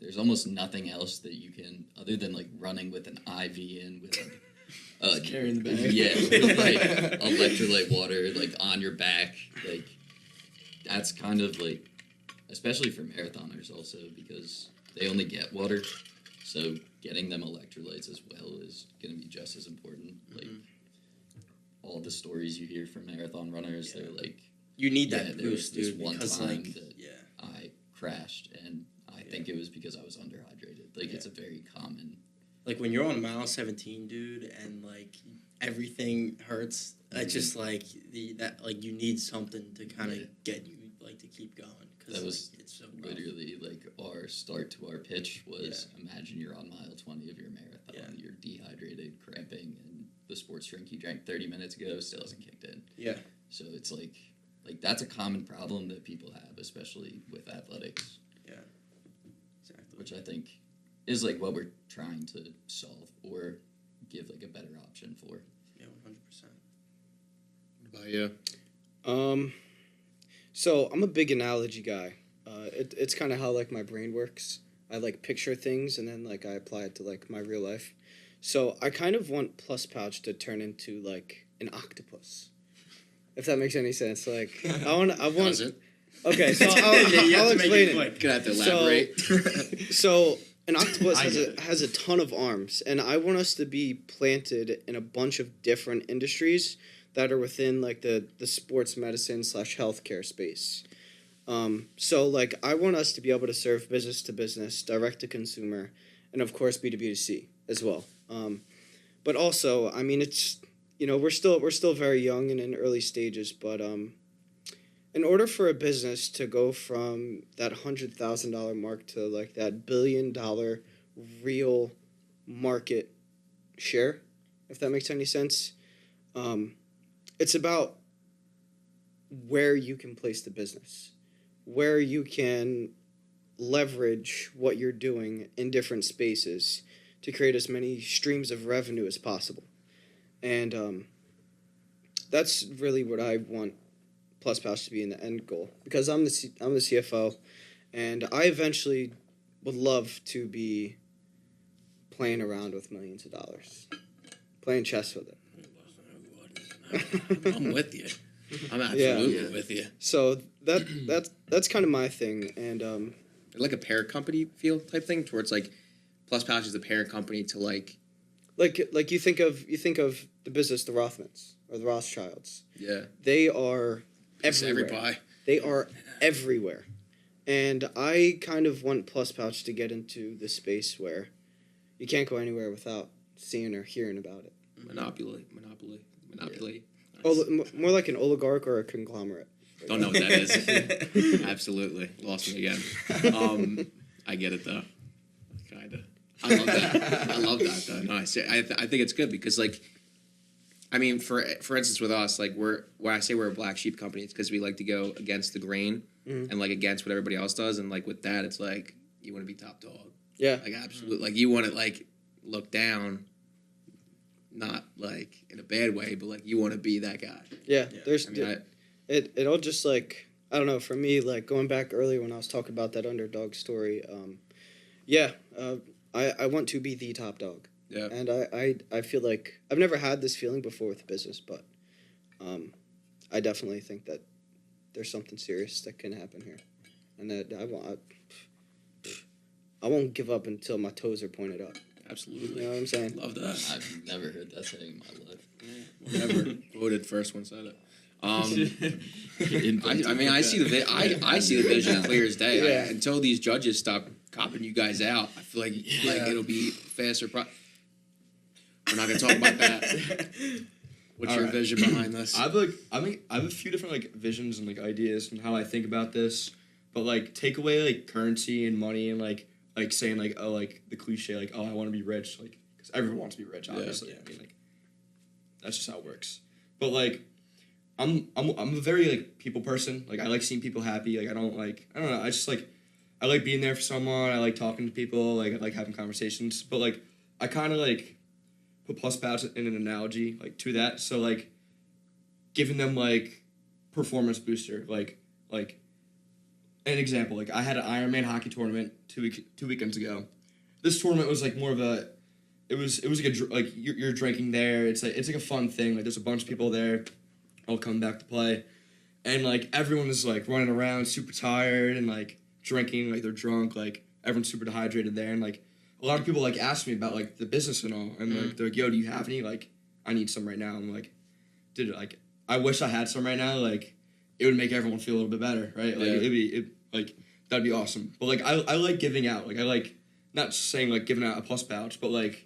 there's almost nothing else that you can, other than, like, running with an IV in with, like, carrying the bag. Yeah, with, like, electrolyte water, like, on your back. Like, that's kind of, like, especially for marathoners also, because they only get water, so getting them electrolytes as well is going to be just as important. Like, all the stories you hear from marathon runners, they're like, you need yeah, that there was boost, this dude, one because time like, that I crashed, and I think it was because I was underhydrated. Like, it's a very common... Like, when you're on mile 17, dude, and, like, everything hurts, it's just, like, like, you need something to kind of get you, like, to keep going. Cause, that was like, it's so literally, like, our start to our pitch was, imagine you're on mile 20 of your marathon, you're dehydrated, cramping, and the sports drink you drank 30 minutes ago still hasn't kicked in. Yeah. So it's, like, that's a common problem that people have, especially with athletics. Yeah. Exactly. Which I think is, like, what we're trying to solve or give, like, a better option for. Yeah, 100%. What about you? So I'm a big analogy guy. It's kind of how, like, my brain works. I, like, picture things, and then, like, I apply it to, like, my real life. So I kind of want Plus Pouch to turn into, like, an octopus. If that makes any sense. Like, I want... Doesn't. Okay, so I'll explain it. Gonna have to elaborate. So an octopus has a ton of arms, and I want us to be planted in a bunch of different industries that are within, like, the sports medicine / healthcare space. So, like, I want us to be able to serve business to business, direct to consumer, and of course B2B2C as well. But also, I mean, it's, you know, we're still very young and in early stages, but in order for a business to go from that $100,000 mark to, like, that $1 billion real market share, if that makes any sense, it's about where you can place the business, where you can leverage what you're doing in different spaces to create as many streams of revenue as possible. And that's really what I want Plus Pouch to be in the end goal, because I'm the CFO, and I eventually would love to be playing around with millions of dollars, playing chess with it. I'm with you. I'm absolutely with you. So that's kind of my thing, and Like a parent company feel type thing, towards, like, Plus Pouch is the parent company to, like you think of the business, the Rothmans or the Rothschilds. Yeah. They are everywhere. Every pie. They are everywhere. And I kind of want Plus Pouch to get into the space where you can't go anywhere without seeing or hearing about it. Monopoly. More like an oligarch or a conglomerate. Don't know what that is. Absolutely. Lost me again. I get it, though. Kind of. I love that, though. No, I think it's good because, like, I mean, for instance, with us, like, when I say we're a black sheep company, it's because we like to go against the grain and, like, against what everybody else does. And, like, with that, it's like, you want to be top dog. Yeah. Like, absolutely. Like, you want to, like, look down, not, like, in a bad way, but, like, you want to be that guy. Yeah. There's, I mean, it all just, like, I don't know, for me, like, going back earlier when I was talking about that underdog story, I want to be the top dog. Yeah. And I feel like I've never had this feeling before with business, but I definitely think that there's something serious that can happen here, and that I won't give up until my toes are pointed up. Absolutely. You know what I'm saying? Love that. I've never heard that saying in my life. Whatever. Voted first one said it. I Invented mean, I see the vision clear as day. Yeah. Until these judges stop copping you guys out, I feel like it'll be faster. We're not gonna talk about that. What's your vision behind this? I have a few different, like, visions and, like, ideas and how I think about this, but, like, take away, like, currency and money and, like saying, like, oh, like, the cliche, like, oh, I want to be rich, like, because everyone wants to be rich, obviously. Yeah. I mean, like, That's just how it works. But like, I'm a very like people person. Like I like seeing people happy. Like I don't know. I just like I like being there for someone. I like talking to people. Like I like having conversations. But like I kind of like put plus pouch in an analogy like to that. So like giving them like performance booster. Like an example. Like I had an Ironman hockey tournament 2 weekends ago. This tournament was like more of a. It was like you're drinking there. It's like a fun thing. Like there's a bunch of people there, all coming back to play, and like everyone is like running around, super tired, and like drinking, like they're drunk, like everyone's super dehydrated there, and like a lot of people like ask me about like the business and all, and like they're like, "Yo, do you have any? Like, I need some right now." I'm like, "Dude, like I wish I had some right now. Like, it would make everyone feel a little bit better, right? Like like that'd be awesome. But like I like giving out. Like I like not saying like giving out a plus pouch, but like."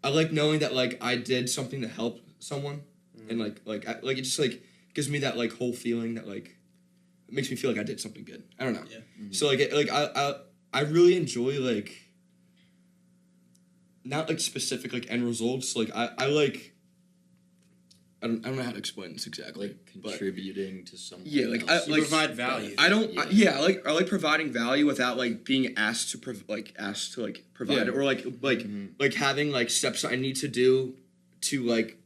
I like knowing that like I did something to help someone, and like it just like gives me that like whole feeling that like it makes me feel like I did something good. I don't know. Yeah. Mm-hmm. So like I really enjoy like not like specific like end results. Like I like I don't know how to explain this exactly. Like contributing to someone. Yeah, like else. You provide value. I don't. I like providing value without like being asked to provide it, or like having like steps I need to do to like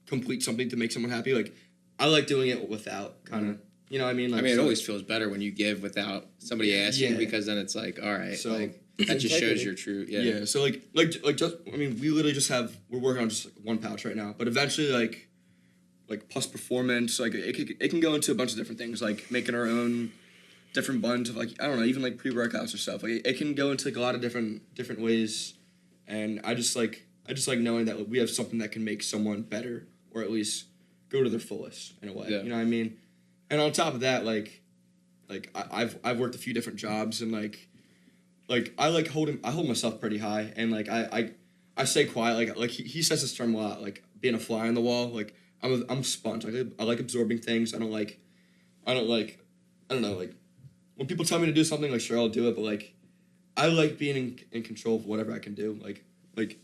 complete something to make someone happy. Like I like doing it without kind of. You know what I mean? Like, it always feels better when you give without somebody asking, because then it's like, all right, so like that just shows your true. Yeah. So like just we literally just we're working on just like one pouch right now, but eventually like plus performance, like it can go into a bunch of different things, like making our own different buns of like I don't know, even like pre-workouts or stuff. Like it can go into like a lot of different ways, and I just like knowing that like, we have something that can make someone better, or at least go to their fullest in a way. Yeah. You know what I mean? And on top of that, like I've worked a few different jobs, and like I hold myself pretty high, and like I stay quiet. Like he says this term a lot, like being a fly on the wall. Like I'm a sponge. I like absorbing things. I don't know, like when people tell me to do something, like sure I'll do it, but like I like being in control of whatever I can do. Like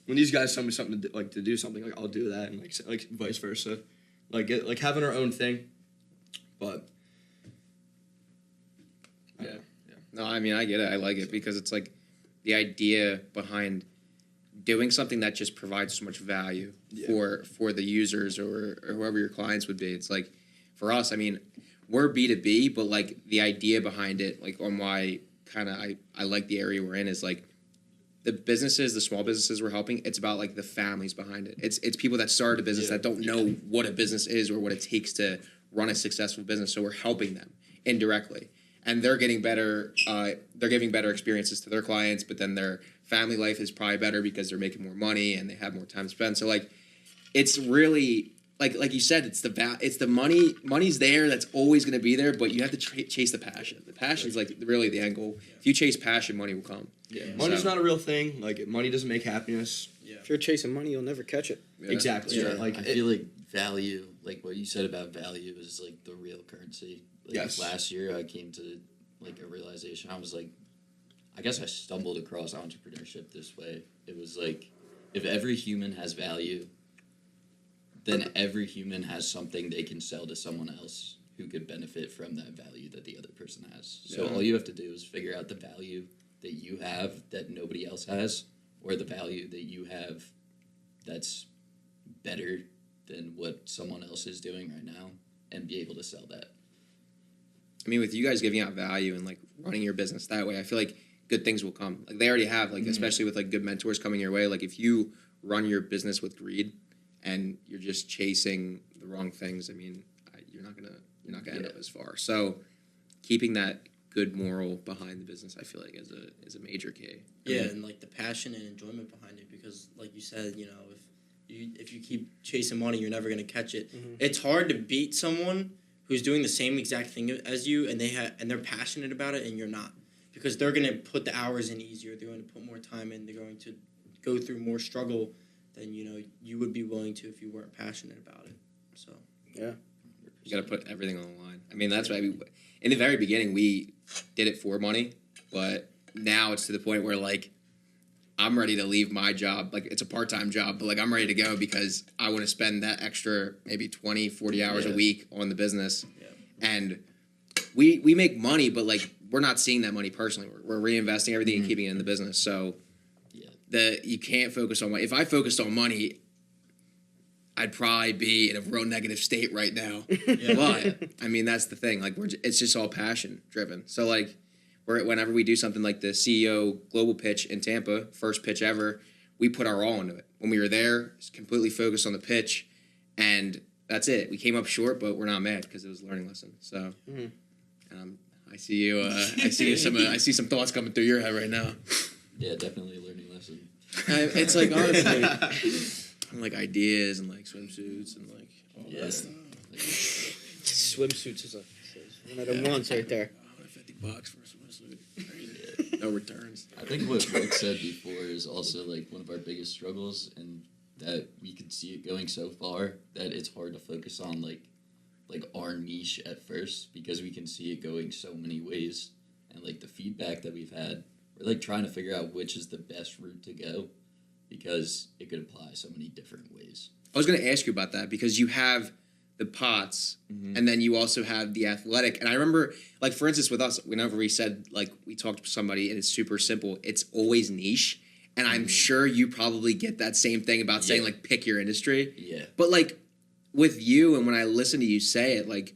when these guys tell me something to do something, like I'll do that, and like vice versa. Like having our own thing, but yeah. No, I mean I get it. I like it because it's like the idea behind doing something that just provides so much value for the users or whoever your clients would be. It's like for us, I mean, we're B2B, but like the idea behind it, like on why kind of I like the area we're in is like the businesses, the small businesses we're helping, it's about like the families behind it. It's people that started a business that don't know what a business is or what it takes to run a successful business. So we're helping them indirectly. And they're getting better, they're giving better experiences to their clients, but then their family life is probably better because they're making more money and they have more time to spend. So like, it's really like you said, it's the money. Money's there. That's always going to be there, but you have to chase the passion. The passion's like really the end goal. If you chase passion, money will come. Yeah, money's not a real thing. Like money doesn't make happiness. Yeah. If you're chasing money, you'll never catch it. Yeah. Exactly. Yeah, Like I feel like value, like what you said about value, is like the real currency. Like Yes. Last year, I came to like a realization. I was like, I guess I stumbled across entrepreneurship this way. It was like, if every human has value, then every human has something they can sell to someone else who could benefit from that value that the other person has. So all you have to do is figure out the value that you have that nobody else has, or the value that you have that's better than what someone else is doing right now, and be able to sell that. I mean, with you guys giving out value and like running your business that way, I feel like good things will come. Like they already have, like especially with like good mentors coming your way. Like if you run your business with greed and you're just chasing the wrong things, I mean, you're not gonna end up as far. So keeping that good moral behind the business, I feel like is a major key. Yeah, and like the passion and enjoyment behind it, because like you said, you know, if you keep chasing money, you're never gonna catch it. Mm-hmm. It's hard to beat someone who's doing the same exact thing as you, and they're passionate about it, and you're not, because they're gonna put the hours in easier. They're going to put more time in. They're going to go through more struggle than you would be willing to if you weren't passionate about it. So yeah, you got to put everything on the line. I mean, that's why in the very beginning we did it for money, but now it's to the point where like I'm ready to leave my job. Like, it's a part-time job, but, like, I'm ready to go because I want to spend that extra maybe 20, 40 hours a week on the business. Yeah. And we make money, but, like, we're not seeing that money personally. We're reinvesting everything and keeping it in the business. So you can't focus on money. If I focused on money, I'd probably be in a real negative state right now. But, I mean, that's the thing. Like, it's just all passion-driven. So, like, whenever we do something like the CEO Global Pitch in Tampa, first pitch ever, we put our all into it. When we were there, it's completely focused on the pitch, and that's it. We came up short, but we're not mad because it was a learning lesson. So, I see you. I see some thoughts coming through your head right now. Yeah, definitely a learning lesson. It's like honestly, like ideas and like swimsuits and like all that stuff. Swimsuits is one of the ones right there. $150 for a swimsuit. Crazy. No returns. I think what Rick said before is also like one of our biggest struggles, and that we could see it going so far that it's hard to focus on like our niche at first because we can see it going so many ways, and like the feedback that we've had, we're like trying to figure out which is the best route to go because it could apply so many different ways. I was going to ask you about that because you have the pots and then you also have the athletic. And I remember, like, for instance, with us, whenever we said, like, we talked to somebody and it's super simple, it's always niche. And I'm sure you probably get that same thing about saying, like, pick your industry. Yeah. But, like, with you and when I listen to you say it, like,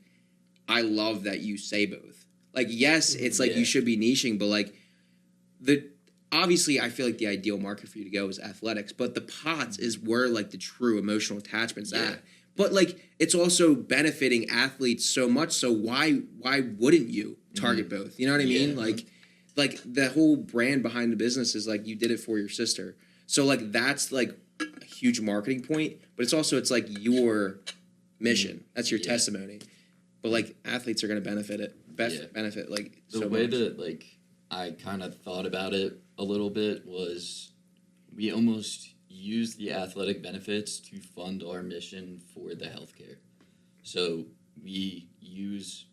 I love that you say both. Like, yes, it's like you should be niching, but, like, obviously, I feel like the ideal market for you to go is athletics, but the pots is where, like, the true emotional attachment's at. But, like, it's also benefiting athletes so much, so why wouldn't you target both? You know what I mean? Like, the whole brand behind the business is, like, you did it for your sister. So, like, that's, like, a huge marketing point, but it's like, your mission. That's your testimony. But, like, athletes are going to benefit, like, the so way much. that, like, I kind of thought about it a little bit was we almost use the athletic benefits to fund our mission for the healthcare. So we use,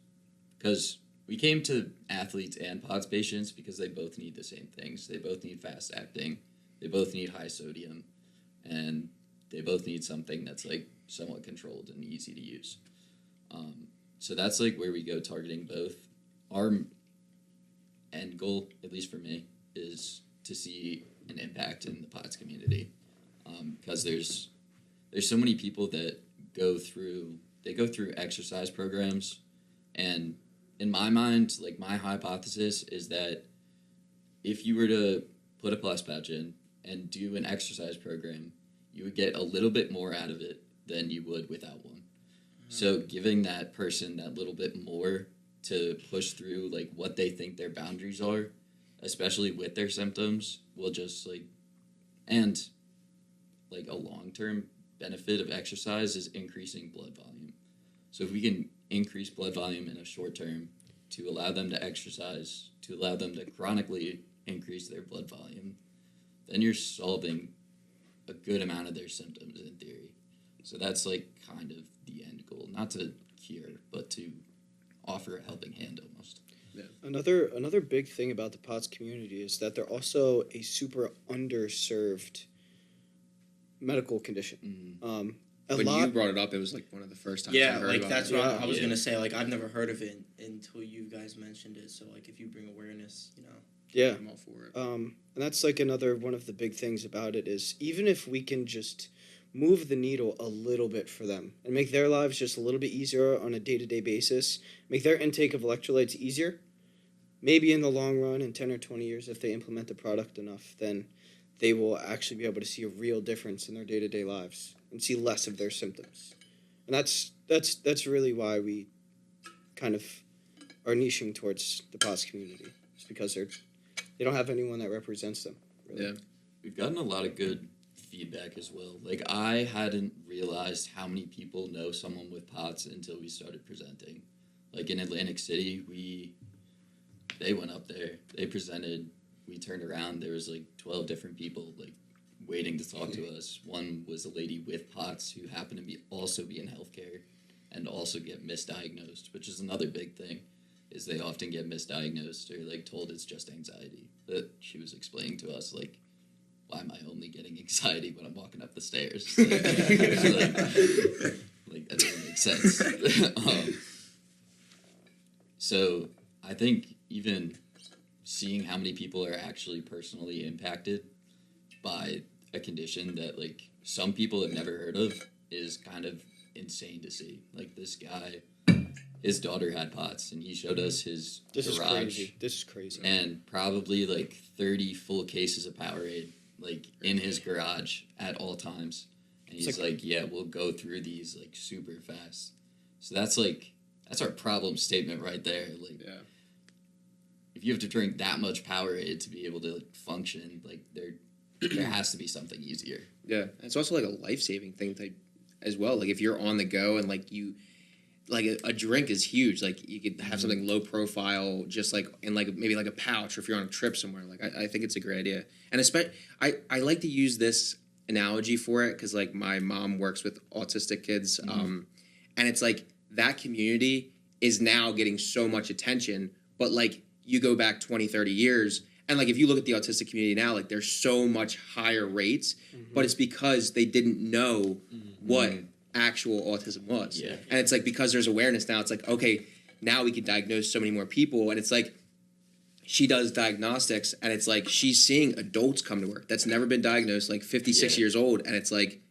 because we came to athletes and POTS patients because they both need the same things. They both need fast acting, they both need high sodium, and they both need something that's like somewhat controlled and easy to use. So that's like where we go targeting both. Our end goal, at least for me, is to see an impact in the POTS community. Because there's so many people that go through exercise programs, and in my mind, like, my hypothesis is that if you were to put a plus patch in and do an exercise program, you would get a little bit more out of it than you would without one. So giving that person that little bit more to push through, like, what they think their boundaries are, especially with their symptoms, will just, like, and like a long-term benefit of exercise is increasing blood volume. So if we can increase blood volume in a short term to allow them to exercise, to allow them to chronically increase their blood volume, then you're solving a good amount of their symptoms in theory. So that's like kind of the end goal, not to cure, but to offer a helping hand almost. Yeah. Another big thing about the POTS community is that they're also a super underserved medical condition. When you brought it up, it was like one of the first times I heard like about that's it. what I was gonna say. Like, I've never heard of it until you guys mentioned it. So, like, if you bring awareness, I'm all for it. And that's like another one of the big things about it is even if we can just move the needle a little bit for them and make their lives just a little bit easier on a day-to-day basis, make their intake of electrolytes easier, maybe in the long run, in 10 or 20 years, if they implement the product enough, then they will actually be able to see a real difference in their day-to-day lives and see less of their symptoms. And that's really why we kind of are niching towards the POTS community. It's because they don't have anyone that represents them. Really. Yeah. We've gotten a lot of good feedback as well. Like, I hadn't realized how many people know someone with POTS until we started presenting. Like, in Atlantic City, they went up there, they presented, we turned around, there was like 12 different people like waiting to talk to us. One was a lady with POTS who happened to be in healthcare and also get misdiagnosed, which is another big thing, is they often get misdiagnosed or like told it's just anxiety. But she was explaining to us, like, why am I only getting anxiety when I'm walking up the stairs? Like that doesn't make sense. So I think even seeing how many people are actually personally impacted by a condition that like some people have never heard of is kind of insane to see. Like this guy, his daughter had POTS, and he showed us his This is garage crazy. This is crazy. and probably like 30 full cases of Powerade like in his garage at all times. And he's like, yeah, we'll go through these like super fast. So that's our problem statement right there. Like, Yeah. if you have to drink that much Powerade to be able to like, function, like there has to be something easier. Yeah, it's also like a life-saving thing as well. Like if you're on the go and like you, like a drink is huge. Like you could have something low profile, just like in like maybe like a pouch, or if you're on a trip somewhere. Like I think it's a great idea. And I like to use this analogy for it because like my mom works with autistic kids, and it's like that community is now getting so much attention, but like you go back 20, 30 years. And, like, if you look at the autistic community now, like, there's so much higher rates, but it's because they didn't know what actual autism was. Yeah. And it's, like, because there's awareness now, it's like, okay, now we can diagnose so many more people. And it's, like, she does diagnostics, and it's, like, she's seeing adults come to her that's never been diagnosed, like, 56 years old, and it's, like,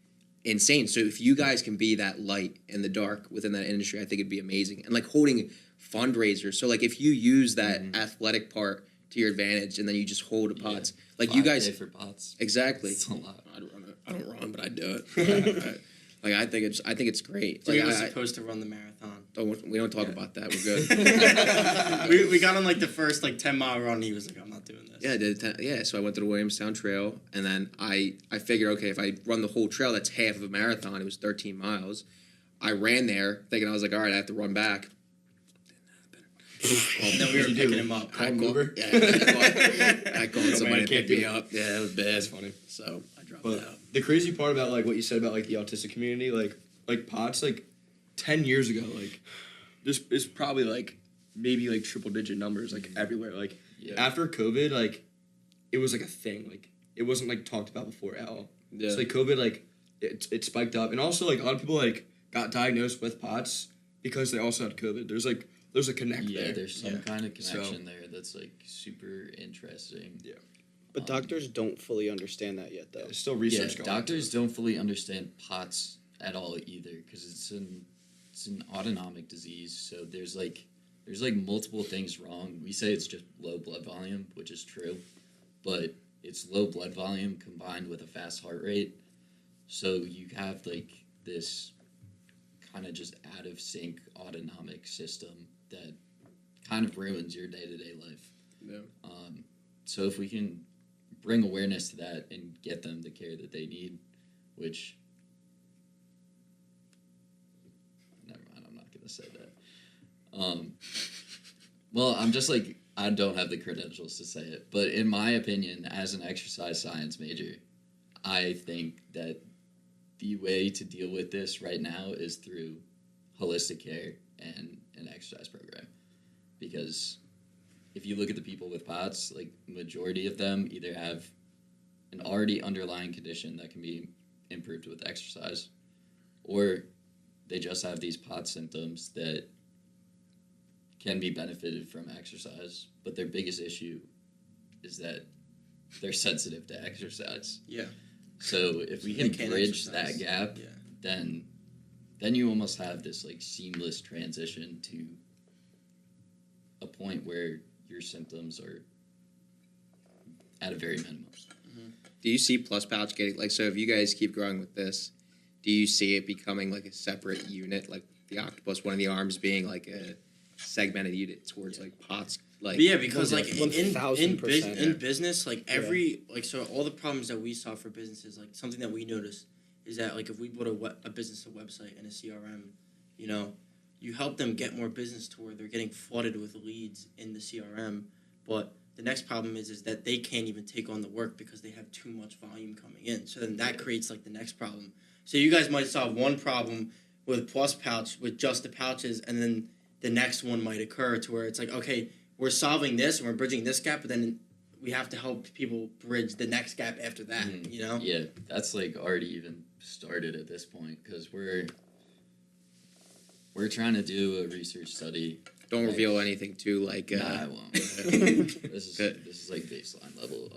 insane. So if you guys can be that light in the dark within that industry, I think it'd be amazing. And, like, holding fundraisers. So, like, if you use that athletic part to your advantage, and then you just hold the pots. Like you guys, for POTS. Exactly. It's a lot. I don't run, but I do it. Like I think it's great. Jimmy Like was supposed to run the marathon. we don't talk about that. We're good. we got on like the first like 10-mile run. And he was like, I'm not doing this. Yeah, I did. So I went to the Williamstown Trail, and then I figured, okay, if I run the whole trail, that's half of a marathon. It was 13 miles. I ran there thinking I was like, all right, I have to run back. And then we were picking him up. I called somebody to pick me up. Yeah, it was bad. That's funny. So I dropped But out. the crazy part about like what you said about like the autistic community, like POTS, like 10 years ago, like this is probably like maybe like triple digit numbers like everywhere. Like after COVID, like it was like a thing. Like it wasn't like talked about before at all. Yeah. So like COVID, like it spiked up, and also like a lot of people like got diagnosed with POTS because they also had COVID. There's a connect there. Yeah, there's some kind of connection there that's like super interesting. Yeah. But doctors don't fully understand that yet, though. There's still research going on. Doctors don't fully understand POTS at all either because it's an autonomic disease. So there's like multiple things wrong. We say it's just low blood volume, which is true, but it's low blood volume combined with a fast heart rate. So you have like this kind of just out of sync autonomic system that kind of ruins your day-to-day life. Yeah. So if we can bring awareness to that and get them the care that they need, which never mind, I'm not gonna say that. Well, I'm just like I don't have the credentials to say it, but in my opinion, as an exercise science major, I think that the way to deal with this right now is through holistic care and an exercise program. Because if you look at the people with POTS, like majority of them either have an already underlying condition that can be improved with exercise, or they just have these POTS symptoms that can be benefited from exercise, but their biggest issue is that they're sensitive to exercise. Yeah. So if we They can can't bridge exercise. that gap, then you almost have this like seamless transition to a point where your symptoms are at a very minimum. Do you see Plus Pouch getting like, so if you guys keep growing with this, do you see it becoming like a separate unit, like the octopus, one of the arms being like a segmented unit towards like POTS? Like, But yeah, because like in 1000%, business, like every like so all the problems that we solve for businesses, like something that we notice is that like if we build a business a website and a CRM, you know, you help them get more business to where they're getting flooded with leads in the CRM, but the next problem is that they can't even take on the work because they have too much volume coming in. So then that creates like the next problem. So you guys might solve one problem with Plus Pouch with just the pouches, and then the next one might occur to where it's like, okay, we're solving this and we're bridging this gap, but then we have to help people bridge the next gap after that. Mhm. You know. Yeah, that's like already even started at this point because we're trying to do a research study. Don't Like, reveal anything too like. Nah, I won't. this is like baseline level.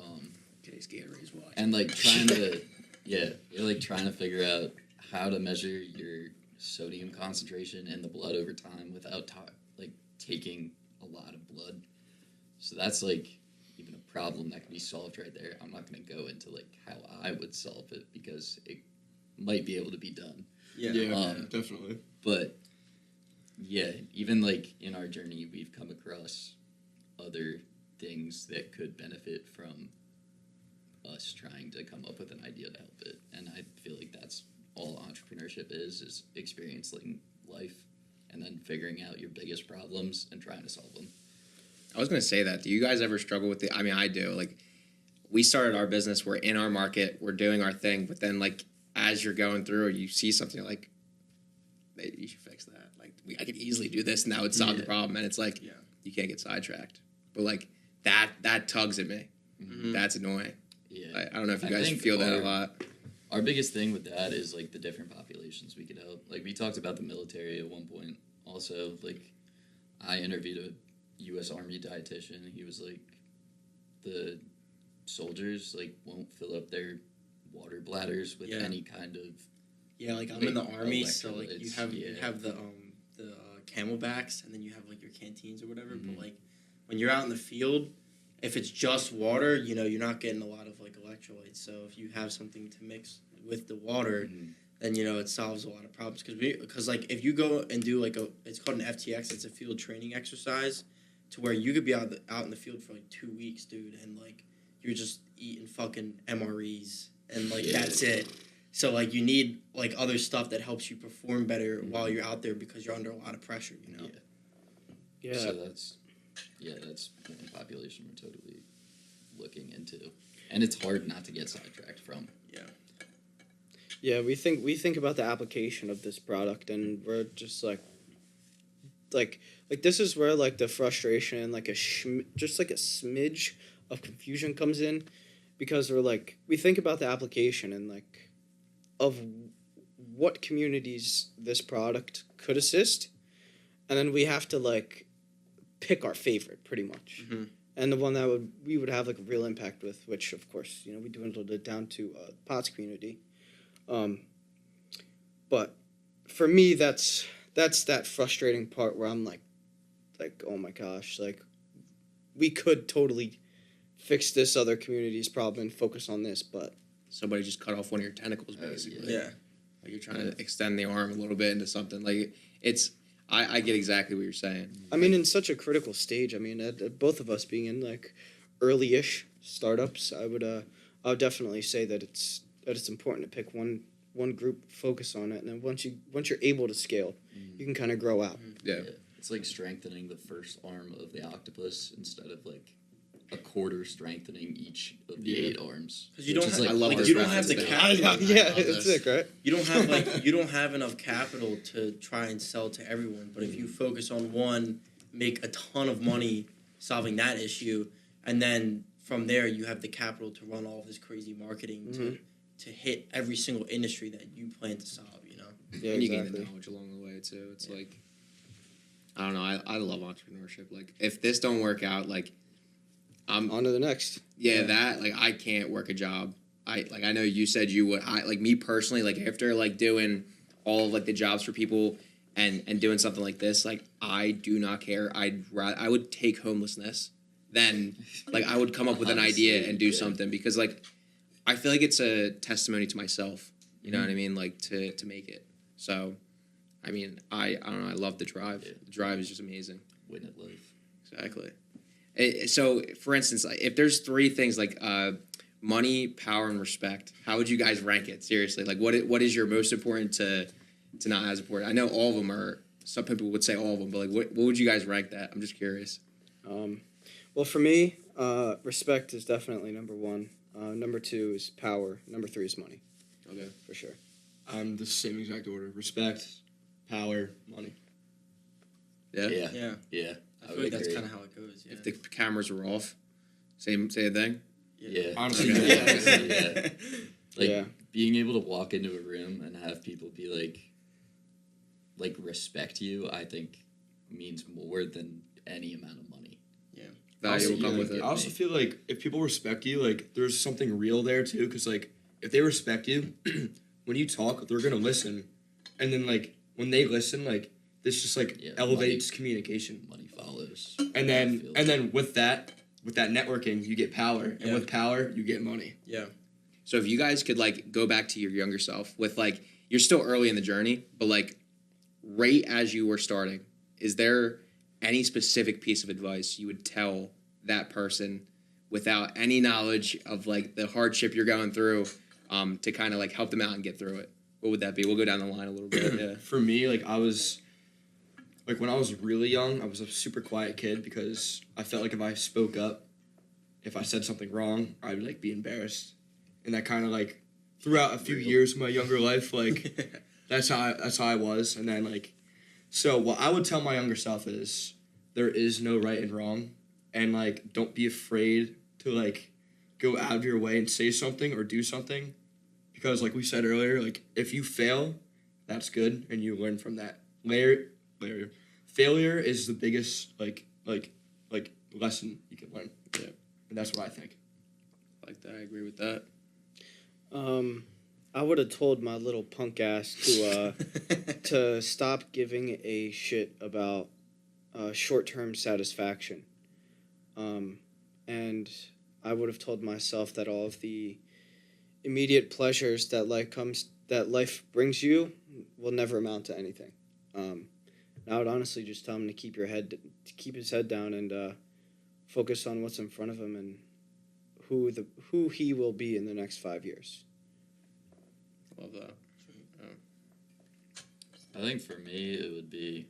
Today's Gatorade's watch. And like trying to, you're like trying to figure out how to measure your sodium concentration in the blood over time without like taking a lot of blood. So that's like even a problem that can be solved right there. I'm not going to go into like how I would solve it because it might be able to be done. Yeah, definitely. But yeah, even like in our journey, we've come across other things that could benefit from us trying to come up with an idea to help it. And I feel like that's all entrepreneurship is experiencing life and then figuring out your biggest problems and trying to solve them. I was going to say that. Do you guys ever struggle with I mean, I do. Like, we started our business. We're in our market. We're doing our thing. But then, like, as you're going through, you see something you're like, maybe you should fix that. Like, I could easily do this, and that would solve the problem. And it's like, you can't get sidetracked. But, like, that tugs at me. Mm-hmm. That's annoying. Yeah. I don't know if you guys feel that a lot. Our biggest thing with that is, like, the different populations we could help. Like, we talked about the military at one point. Also, like, I interviewed a U.S. Army dietitian. He was like, the soldiers like won't fill up their water bladders with any kind of like I'm in the army, so like you electrolytes. have the camelbacks, and then you have like your canteens or whatever. But like when you're out in the field, if it's just water, you know, you're not getting a lot of like electrolytes. So if you have something to mix with the water, then you know it solves a lot of problems. Because like if you go and do like it's called an FTX, it's a field training exercise, to where you could be out in the field for like 2 weeks, dude, and like you're just eating fucking MREs and like that's it. So like you need like other stuff that helps you perform better while you're out there because you're under a lot of pressure, you know. Yeah. So that's one population we're totally looking into, and it's hard not to get sidetracked from. Yeah, we think about the application of this product, and we're just like this is where like the frustration and like just like a smidge of confusion comes in, because we think about the application and like of what communities this product could assist, and then we have to like pick our favorite pretty much, and the one that we would have like a real impact with, which of course, you know, we dwindled it down to POTS community. But for me, that's that frustrating part where I'm like, oh my gosh, like we could totally fix this other community's problem and focus on this, but Somebody just cut off one of your tentacles, basically. Yeah. Like you're trying to extend the arm a little bit into something. Like I get exactly what you're saying. I mean, in such a critical stage, I mean, both of us being in like early-ish startups, I would definitely say that it's important to pick one group, focus on it, and then once you're able to scale, you can kind of grow out. Yeah. It's like strengthening the first arm of the octopus instead of like a quarter strengthening each of the 8 arms. Because you don't have, I love like, this you don't have the reference. capital. Yeah, it's sick, right? You don't have like you don't have enough capital to try and sell to everyone. But if you focus on one, make a ton of money solving that issue, and then from there you have the capital to run all of this crazy marketing to hit every single industry that you plan to solve. You know. Yeah, And you gain exactly. the knowledge along the way too. It's like, I don't know. I love entrepreneurship. Like if this don't work out, like I'm On to the next. that like I can't work a job. I know you said you would. I like me personally. Like after like doing all of like the jobs for people and doing something like this, like I do not care. I would take homelessness than like I would come up with an idea and do something, because like I feel like it's a testimony to myself. You know what I mean? Like to make it. So, I mean, I don't know. I love the drive. The drive is just amazing. Win at life. Exactly. So, for instance, if there's 3 things like money, power, and respect, how would you guys rank it? Seriously, like what is your most important to not as important? I know all of them are. Some people would say all of them, but like what would you guys rank that? I'm just curious. Well, for me, respect is definitely number 1. Number 2 is power. Number 3 is money. Okay. For sure. I'm the same exact order: respect, power, money. Yeah. Yeah. Yeah. I feel like that's kind of how it goes. Yeah. If the cameras were off, Same thing. Yeah. Honestly, yeah. Like Yeah. being able to walk into a room and have people be like respect you, I think means more than any amount of money. Value will come with I it. also feel like if people respect you, like there's something real there too. Because like if they respect you, when you talk, they're gonna listen, and then like when they listen, like this just like elevates communication. Money follows. And then with that networking, you get power, and with power, you get money. Yeah. So if you guys could like go back to your younger self with like you're still early in the journey, but like right as you were starting, is there any specific piece of advice you would tell that person without any knowledge of like the hardship you're going through to kind of like help them out and get through it? What would that be? We'll go down the line a little bit. Yeah. For me, like I was, like when I was really young, I was a super quiet kid because I felt like if I spoke up, if I said something wrong, I would like be embarrassed, and that kind of like throughout a few years of my younger life, like that's how I was, and then like. So what I would tell my younger self is there is no right and wrong, and like don't be afraid to like go out of your way and say something or do something, because like we said earlier, like if you fail, that's good and you learn from that. Failure is the biggest like lesson you can learn. Yeah. And that's what I think. Like that, I agree with that. I would have told my little punk ass to stop giving a shit about short-term satisfaction. And I would have told myself that all of the immediate pleasures that life brings you will never amount to anything. I would honestly just tell him to keep his head down and focus on what's in front of him and who he will be in the next 5 years. Love that. I think for me it would be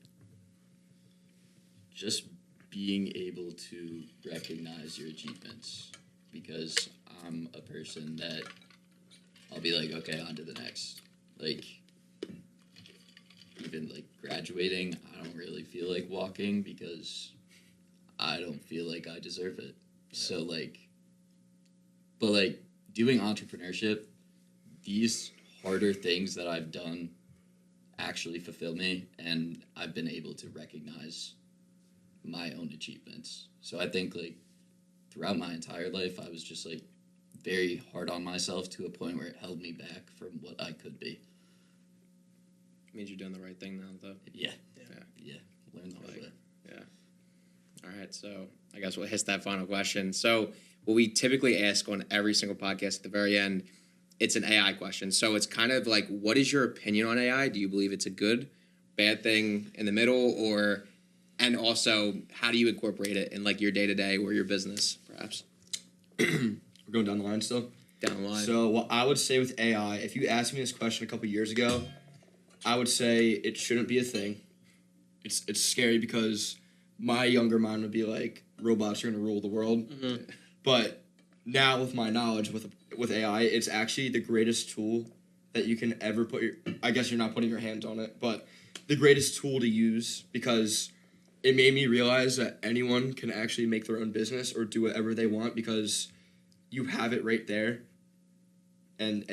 just being able to recognize your achievements, because I'm a person that I'll be like, okay, on to the next. Like, even like graduating, I don't really feel like walking because I don't feel like I deserve it. So like, but like doing entrepreneurship, these harder things that I've done actually fulfill me, and I've been able to recognize my own achievements. So I think like throughout my entire life, I was just like very hard on myself to a point where it held me back from what I could be. Means you're doing the right thing now, though. Yeah. Learn the hard way. Yeah. All right, so I guess we'll hit that final question. So what we typically ask on every single podcast at the very end, it's an AI question. So it's kind of like, what is your opinion on AI? Do you believe it's a good, bad thing in the middle, and also how do you incorporate it in like your day-to-day or your business, perhaps? We're going down the line still? Down the line. So what I would say with AI, if you asked me this question a couple years ago, I would say it shouldn't be a thing. It's scary because my younger mind would be like, robots are going to rule the world. Mm-hmm. But now with my knowledge with AI, it's actually the greatest tool that you can ever I guess you're not putting your hands on it, but the greatest tool to use, because it made me realize that anyone can actually make their own business or do whatever they want because you have it right there, and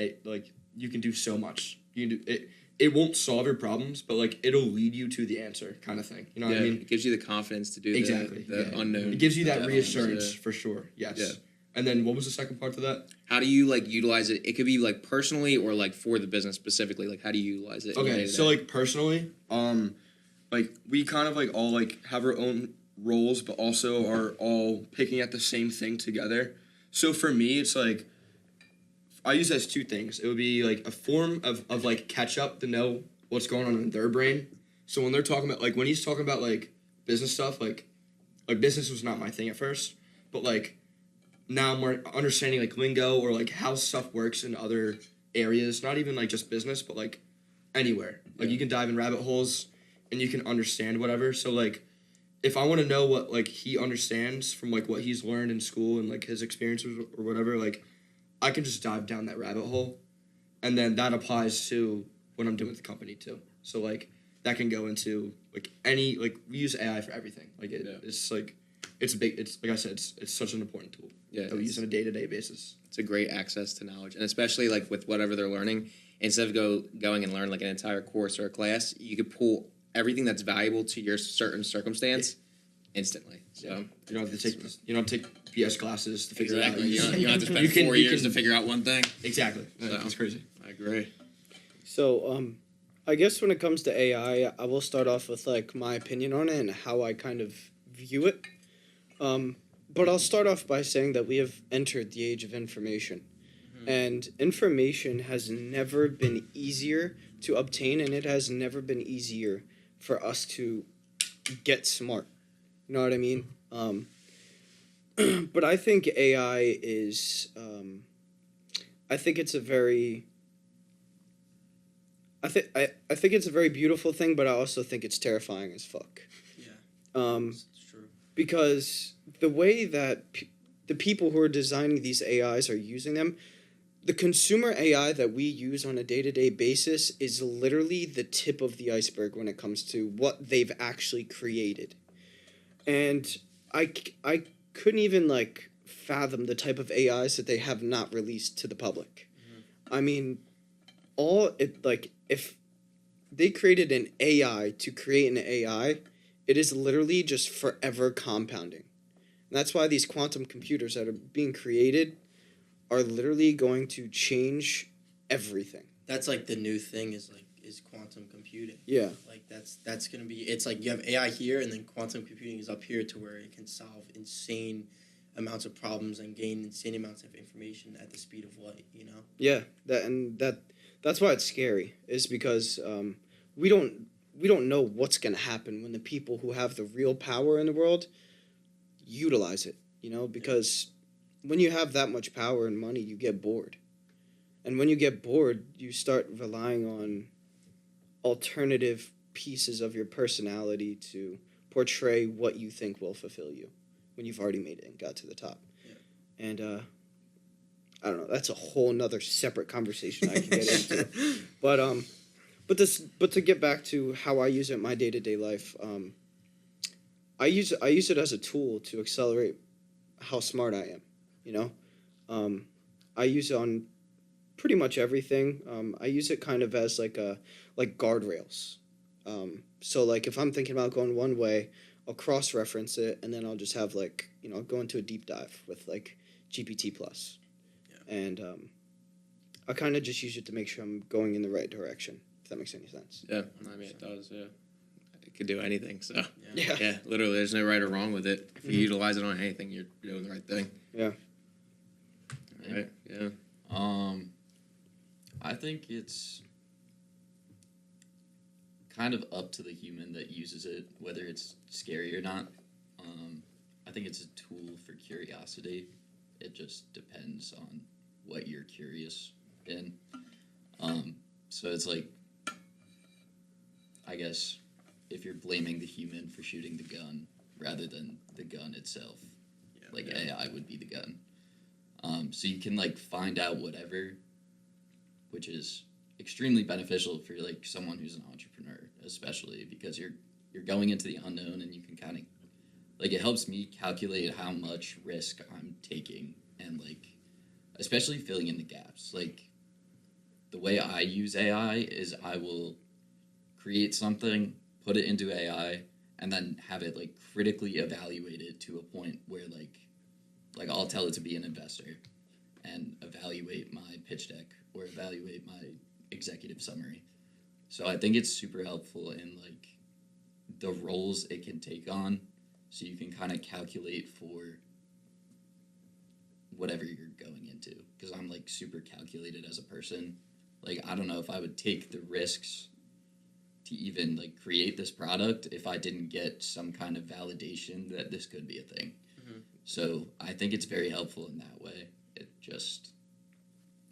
you can do so much. You can do it. It won't solve your problems, but like it'll lead you to the answer, kind of thing. You know what I mean? It gives you the confidence to do the unknown. It gives you that reassurance for sure. Yes. Yeah. And then what was the second part to that? How do you like utilize it? It could be like personally or like for the business specifically. Like how do you utilize it? Okay, so like personally, like we kind of like all like have our own roles, but also are all picking at the same thing together. So for me, it's like I use it as two things. It would be like a form of like catch up to know what's going on in their brain. So when they're talking about like when he's talking about like business stuff, like business was not my thing at first, but like now I'm more understanding like lingo or like how stuff works in other areas, not even like just business, but like anywhere. Like you can dive in rabbit holes and you can understand whatever. So like if I want to know what like he understands from like what he's learned in school and like his experiences or whatever, like I can just dive down that rabbit hole, and then that applies to what I'm doing with the company too. So like that can go into like any, like we use AI for everything. Like it's like it's big. It's like I said, it's such an important tool that we use on a day-to-day basis. It's a great access to knowledge, and especially like with whatever they're learning, instead of going and learn like an entire course or a class, you could pull everything that's valuable to your certain circumstance instantly. So you don't have to take BS classes to figure it out. You don't have to spend 4 years to figure out one thing. Exactly. So, that's crazy. I agree. So, I guess when it comes to AI, I will start off with like my opinion on it and how I kind of view it. But I'll start off by saying that we have entered the age of information. And information has never been easier to obtain, and it has never been easier for us to get smart. You know what I mean? But I think AI is, I think it's a very, I think it's a very beautiful thing, but I also think it's terrifying as fuck. Yeah. It's true. Because the way that the people who are designing these AIs are using them, the consumer AI that we use on a day-to-day basis is literally the tip of the iceberg when it comes to what they've actually created. And I couldn't even like fathom the type of AIs that they have not released to the public. I mean, if they created an AI to create an AI, it is literally just forever compounding. And that's why these quantum computers that are being created are literally going to change everything. That's like the new thing is quantum computing. Yeah. Like that's gonna be, it's like you have AI here and then quantum computing is up here to where it can solve insane amounts of problems and gain insane amounts of information at the speed of light, you know? Yeah, that's why it's scary, is because we don't know what's gonna happen when the people who have the real power in the world utilize it, you know, because when you have that much power and money, you get bored. And when you get bored, you start relying on alternative pieces of your personality to portray what you think will fulfill you when you've already made it and got to the top. Yeah. And I don't know, that's a whole nother separate conversation I can get into. But to get back to how I use it in my day-to-day life, I use it as a tool to accelerate how smart I am, you know? I use it on pretty much everything. I use it kind of as like guardrails. So like if I'm thinking about going one way, I'll cross-reference it, and then I'll just have like, you know, go into a deep dive with like GPT+. Yeah. And I kind of just use it to make sure I'm going in the right direction, if that makes any sense. Yeah, I mean, it does, yeah. It could do anything, so. Yeah. Literally, there's no right or wrong with it. If you utilize it on anything, you're doing the right thing. Yeah. Right, yeah. I think it's kind of up to the human that uses it, whether it's scary or not. I think it's a tool for curiosity. It just depends on what you're curious in. So it's like, I guess, if you're blaming the human for shooting the gun rather than the gun itself, AI would be the gun. So you can like find out whatever, which is extremely beneficial for like someone who's an entrepreneur, especially because you're going into the unknown, and you can kind of like, it helps me calculate how much risk I'm taking, and like especially filling in the gaps. Like the way I use AI is I will create something, put it into AI, and then have it like critically evaluate it to a point where like I'll tell it to be an investor and evaluate my pitch deck or evaluate my executive summary. So I think it's super helpful in like the roles it can take on, so you can kind of calculate for whatever you're going into. Because I'm like super calculated as a person. Like I don't know if I would take the risks to even like create this product if I didn't get some kind of validation that this could be a thing. So I think it's very helpful in that way. It just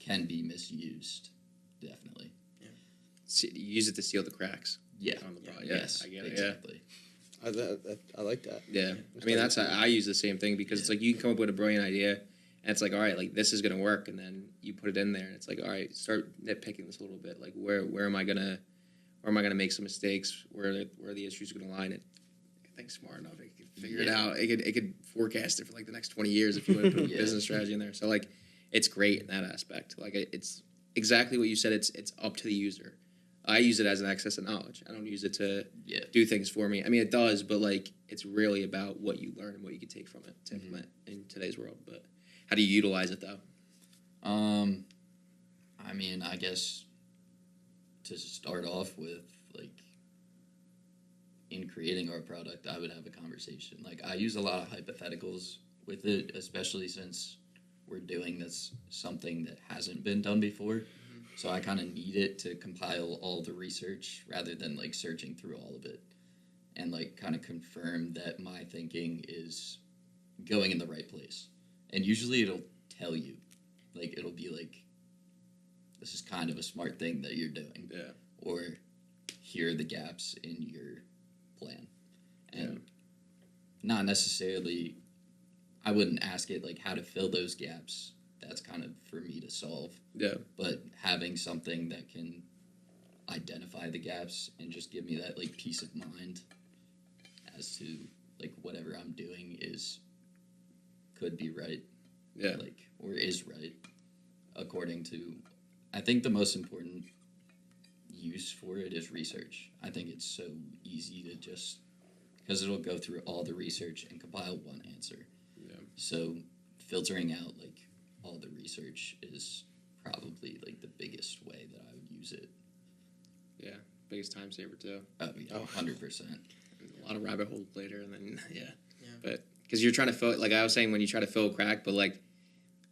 can be misused, definitely. Yeah. Use it to seal the cracks. Yeah. On the product. Yes. I get it. Exactly. I like that. Yeah. I mean, that's how I use the same thing, because it's like you can come up with a brilliant idea, and it's like, all right, like this is gonna work, and then you put it in there, and it's like, all right, start nitpicking this a little bit. Like where am I gonna make some mistakes? Where the issues are gonna lie? And think smart enough. It could figure it out. It could forecast it for like the next 20 years if you want to put a business strategy in there. So like, it's great in that aspect. Like it's exactly what you said. It's up to the user. I use it as an excess of knowledge. I don't use it to do things for me. I mean, it does, but like it's really about what you learn and what you can take from it to implement in today's world. But how do you utilize it though? I mean, I guess to start off with, like, in creating our product, I would have a conversation. Like, I use a lot of hypotheticals with it, especially since we're doing this something that hasn't been done before. So I kind of need it to compile all the research rather than, like, searching through all of it and, like, kind of confirm that my thinking is going in the right place. And usually it'll tell you. Like, it'll be like, this is kind of a smart thing that you're doing. Yeah. Or here are the gaps in your plan. And not necessarily, I wouldn't ask it, like, how to fill those gaps. That's kind of for me to solve. Yeah. But having something that can identify the gaps and just give me that, like, peace of mind as to, like, whatever I'm doing could be right. Yeah. Like, or is right, according to, I think the most important use for it is research. I think it's so easy to just, because it'll go through all the research and compile one answer. Yeah. So filtering out, like, all the research is probably, like, the biggest way that I would use it. Yeah. Biggest time saver too. Oh, yeah, 100%. A lot of rabbit holes later, and then but because you're trying to fill, like I was saying, when you try to fill a crack, but like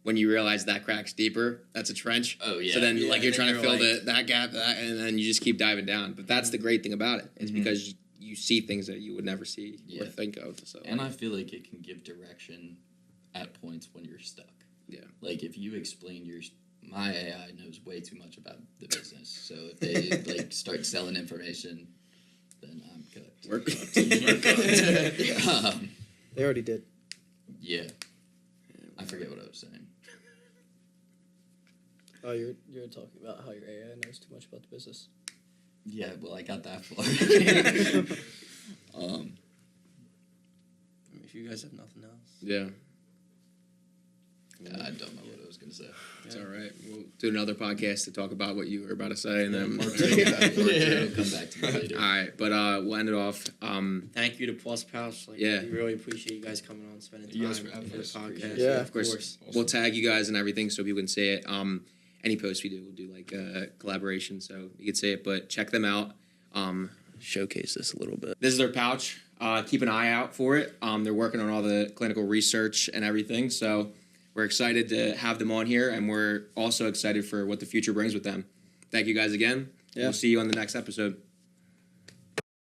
when you realize that crack's deeper, that's a trench. Oh yeah. So then like you're trying to fill like, that gap, and then you just keep diving down. But that's the great thing about it is because you see things that you would never see or think of. So and I feel like it can give direction at points when you're stuck. Yeah. Like if you explain my AI knows way too much about the business, so if they like start selling information, then I'm cooked. We're cooked. They already did. Yeah. I forget what I was saying. Oh, you're talking about how your AI knows too much about the business. Yeah, well, I got that far. I mean, if you guys have nothing else. Yeah. I don't know what I was going to say. It's all right. We'll do another podcast to talk about what you were about to say, and then Part two. Come back to me later. All right, but we'll end it off. Thank you to Plus Pouch. Like, Yeah. we really appreciate you guys coming on, spending time You guys for for having the us. podcast. Yeah, of course. We'll tag you guys and everything so people can see it. Any post we do, we'll do like a collaboration so you can see it. But check them out. Showcase this a little bit. This is their pouch. Keep an eye out for it. They're working on all the clinical research and everything. So we're excited to have them on here, and we're also excited for what the future brings with them. Thank you guys again. Yeah. We'll see you on the next episode.